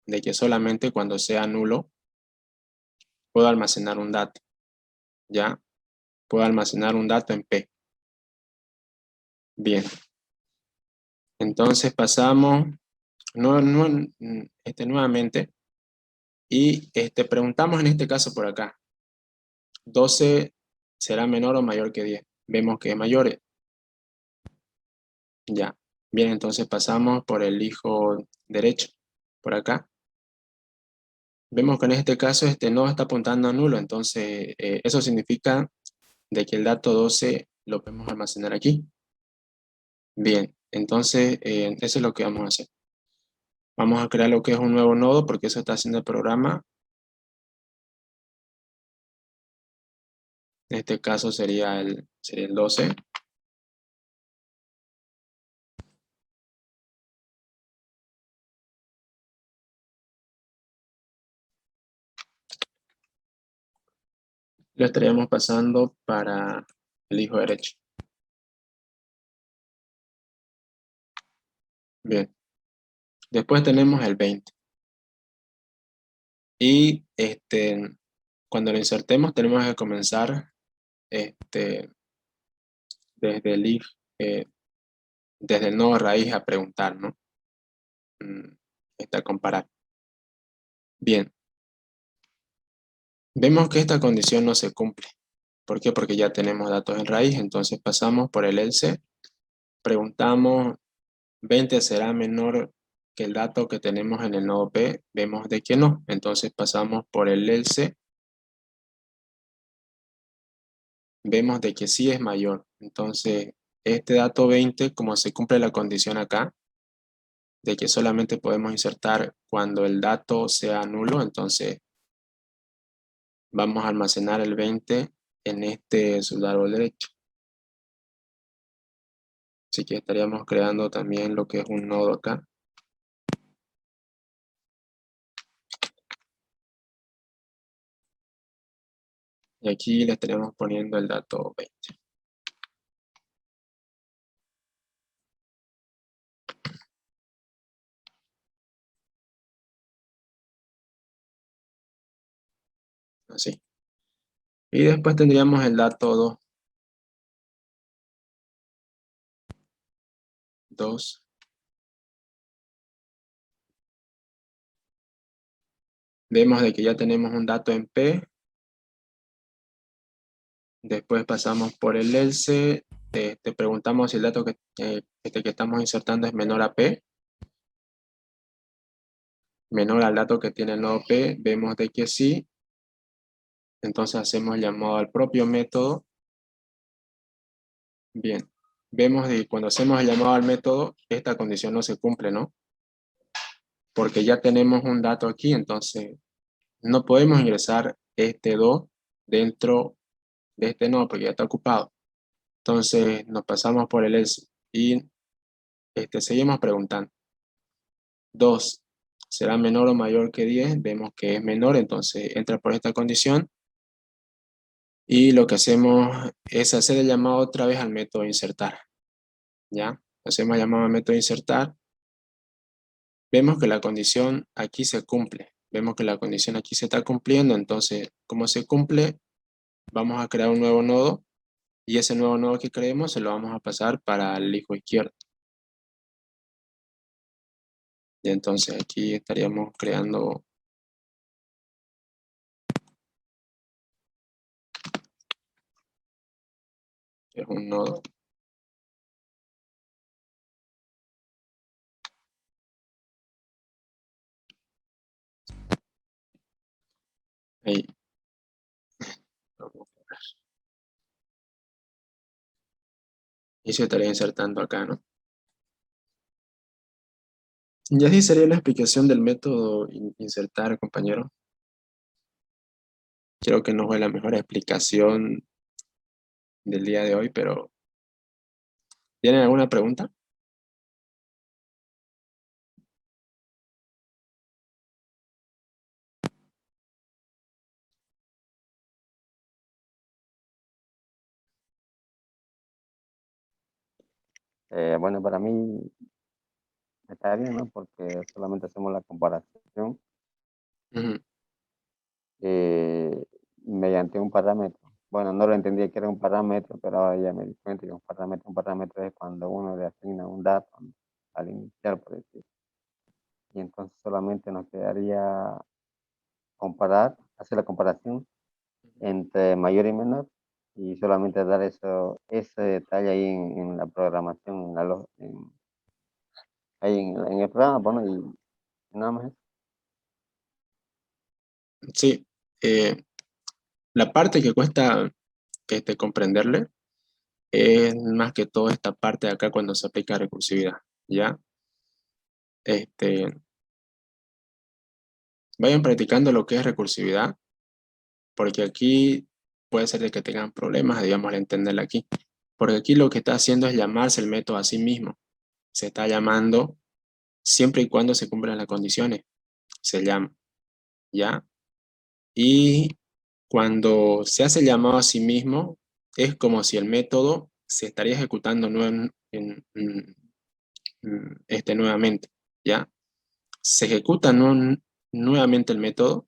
de que solamente cuando sea nulo puedo almacenar un dato, ¿ya? Puedo almacenar un dato en P. Bien, entonces pasamos nuevamente y preguntamos en este caso por acá. 12 será menor o mayor que 10. Vemos que es mayor. Ya. Bien, entonces pasamos por el hijo derecho, por acá. Vemos que en este caso este nodo está apuntando a nulo, entonces eso significa de que el dato 12 lo podemos almacenar aquí. Bien, entonces eso es lo que vamos a hacer. Vamos a crear lo que es un nuevo nodo porque eso está haciendo el programa. En este caso sería el 12. Lo estaríamos pasando para el hijo derecho. Bien, después tenemos el 20. Y cuando lo insertemos tenemos que comenzar desde el if, eh, desde el nodo raíz a preguntar, ¿no? A comparar. Bien, vemos que esta condición no se cumple. ¿Por qué? Porque ya tenemos datos en raíz, entonces pasamos por el else, preguntamos 20 será menor que el dato que tenemos en el nodo P, vemos de que no, entonces pasamos por el else, vemos de que sí es mayor, entonces este dato 20, como se cumple la condición acá, de que solamente podemos insertar cuando el dato sea nulo, entonces vamos a almacenar el 20 en este subárbol derecho. Así que estaríamos creando también lo que es un nodo acá. Y aquí le estaríamos poniendo el dato 20. Así. Y después tendríamos el dato 2. 2. Vemos de que ya tenemos un dato en P. Después pasamos por el else. Te preguntamos si el dato que estamos insertando es menor a P. Menor al dato que tiene el nodo P. Vemos de que sí. Entonces hacemos el llamado al propio método. Bien. Vemos de que cuando hacemos el llamado al método, esta condición no se cumple, ¿no? Porque ya tenemos un dato aquí, entonces no podemos ingresar este 2 dentro de este nodo porque ya está ocupado. Entonces nos pasamos por el else y seguimos preguntando. 2 será menor o mayor que 10, vemos que es menor, entonces entra por esta condición. Y lo que hacemos es hacer el llamado otra vez al método insertar. ¿Ya? Hacemos llamado al método insertar. Vemos que la condición aquí se cumple. Vemos que la condición aquí se está cumpliendo, entonces como se cumple, vamos a crear un nuevo nodo y ese nuevo nodo que creemos se lo vamos a pasar para el hijo izquierdo. Y entonces aquí estaríamos creando un nodo. Ahí. Y se estaría insertando acá, ¿no? Y así sería la explicación del método insertar, compañero. Creo que no fue la mejor explicación del día de hoy, pero ¿tienen alguna pregunta? Bueno, para mí Está bien, ¿no? Porque solamente hacemos la comparación Ujú. eh, mediante un parámetro. Bueno, no lo entendía que era un parámetro, pero ahora ya me di cuenta que un parámetro es cuando uno le asigna un dato al iniciar, por decir. Y entonces solamente nos quedaría comparar, hacer la comparación entre mayor y menor y solamente dar ese detalle ahí en la programación, ahí en el programa, bueno, y nada más. Sí, la parte que cuesta comprenderle es más que todo esta parte de acá cuando se aplica recursividad, ¿ya? Este, Vayan practicando lo que es recursividad, porque aquí puede ser de que tengan problemas, digamos, al entenderla aquí. Porque aquí lo que está haciendo es llamarse el método a sí mismo. Se está llamando siempre y cuando se cumplan las condiciones. Se llama, ¿ya? Y cuando se hace el llamado a sí mismo, es como si el método se estaría ejecutando nuevamente, ¿ya? Se ejecuta nuevamente el método,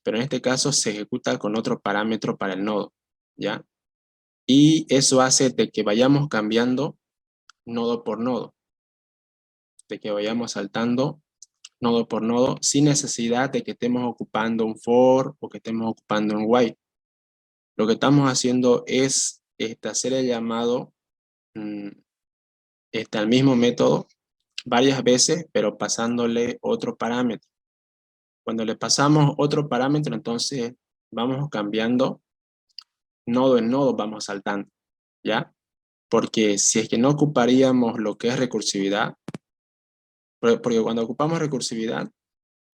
pero en este caso se ejecuta con otro parámetro para el nodo, ¿ya? Y eso hace de que vayamos cambiando nodo por nodo, de que vayamos saltando nodo por nodo sin necesidad de que estemos ocupando un for o que estemos ocupando un while. Lo que estamos haciendo es hacer el llamado mm, al mismo método varias veces, pero pasándole otro parámetro. Cuando le pasamos otro parámetro, entonces vamos cambiando nodo en nodo, vamos saltando, ¿ya? Porque si es que no ocuparíamos lo que es recursividad, porque cuando ocupamos recursividad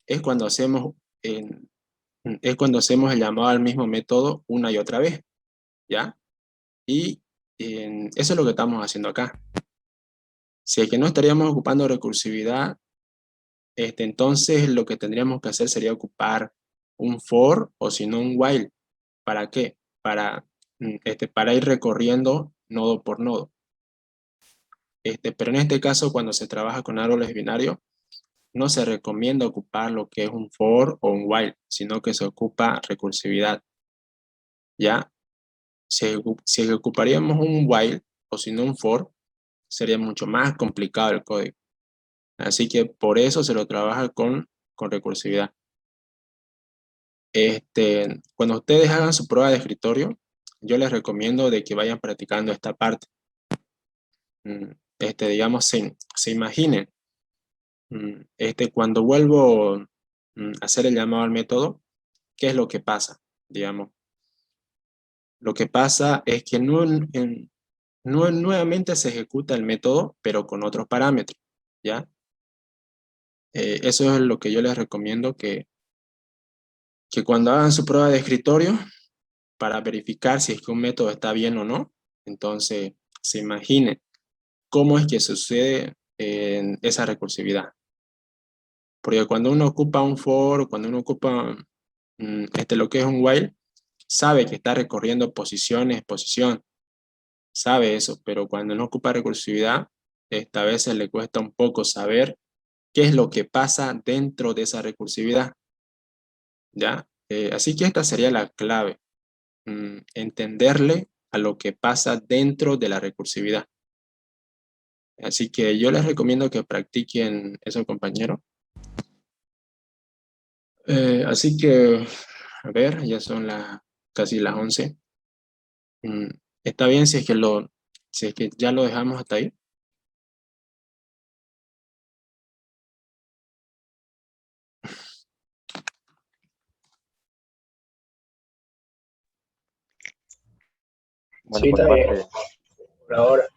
es cuando hacemos, es cuando hacemos el llamado al mismo método una y otra vez, ¿ya? Y eso es lo que estamos haciendo acá. Si es que no estaríamos ocupando recursividad, entonces lo que tendríamos que hacer sería ocupar un for o si no un while. ¿Para qué? Para ir recorriendo nodo por nodo. Pero en este caso, cuando se trabaja con árboles binarios, no se recomienda ocupar lo que es un for o un while, sino que se ocupa recursividad. ¿Ya? Si ocuparíamos un while o si no un for, sería mucho más complicado el código. Así que por eso se lo trabaja con recursividad. Cuando ustedes hagan su prueba de escritorio, yo les recomiendo de que vayan practicando esta parte. Digamos, se imaginen, cuando vuelvo a hacer el llamado al método, ¿qué es lo que pasa? Digamos, lo que pasa es que nuevamente se ejecuta el método, pero con otros parámetros, ¿ya? Eso es lo que yo les recomiendo que cuando hagan su prueba de escritorio, para verificar si es que un método está bien o no, entonces se imaginen cómo es que sucede en esa recursividad. Porque cuando uno ocupa un for, cuando uno ocupa lo que es un while, sabe que está recorriendo posición, sabe eso, pero cuando no ocupa recursividad, a veces le cuesta un poco saber qué es lo que pasa dentro de esa recursividad, ¿ya? Así que esta sería la clave, entenderle a lo que pasa dentro de la recursividad. Así que yo les recomiendo que practiquen eso, compañero. Así que, a ver, ya son casi las 11. Mm, Está bien si es que ya lo dejamos hasta ahí. Bueno, Sí, por mi está bien, parte, por ahora.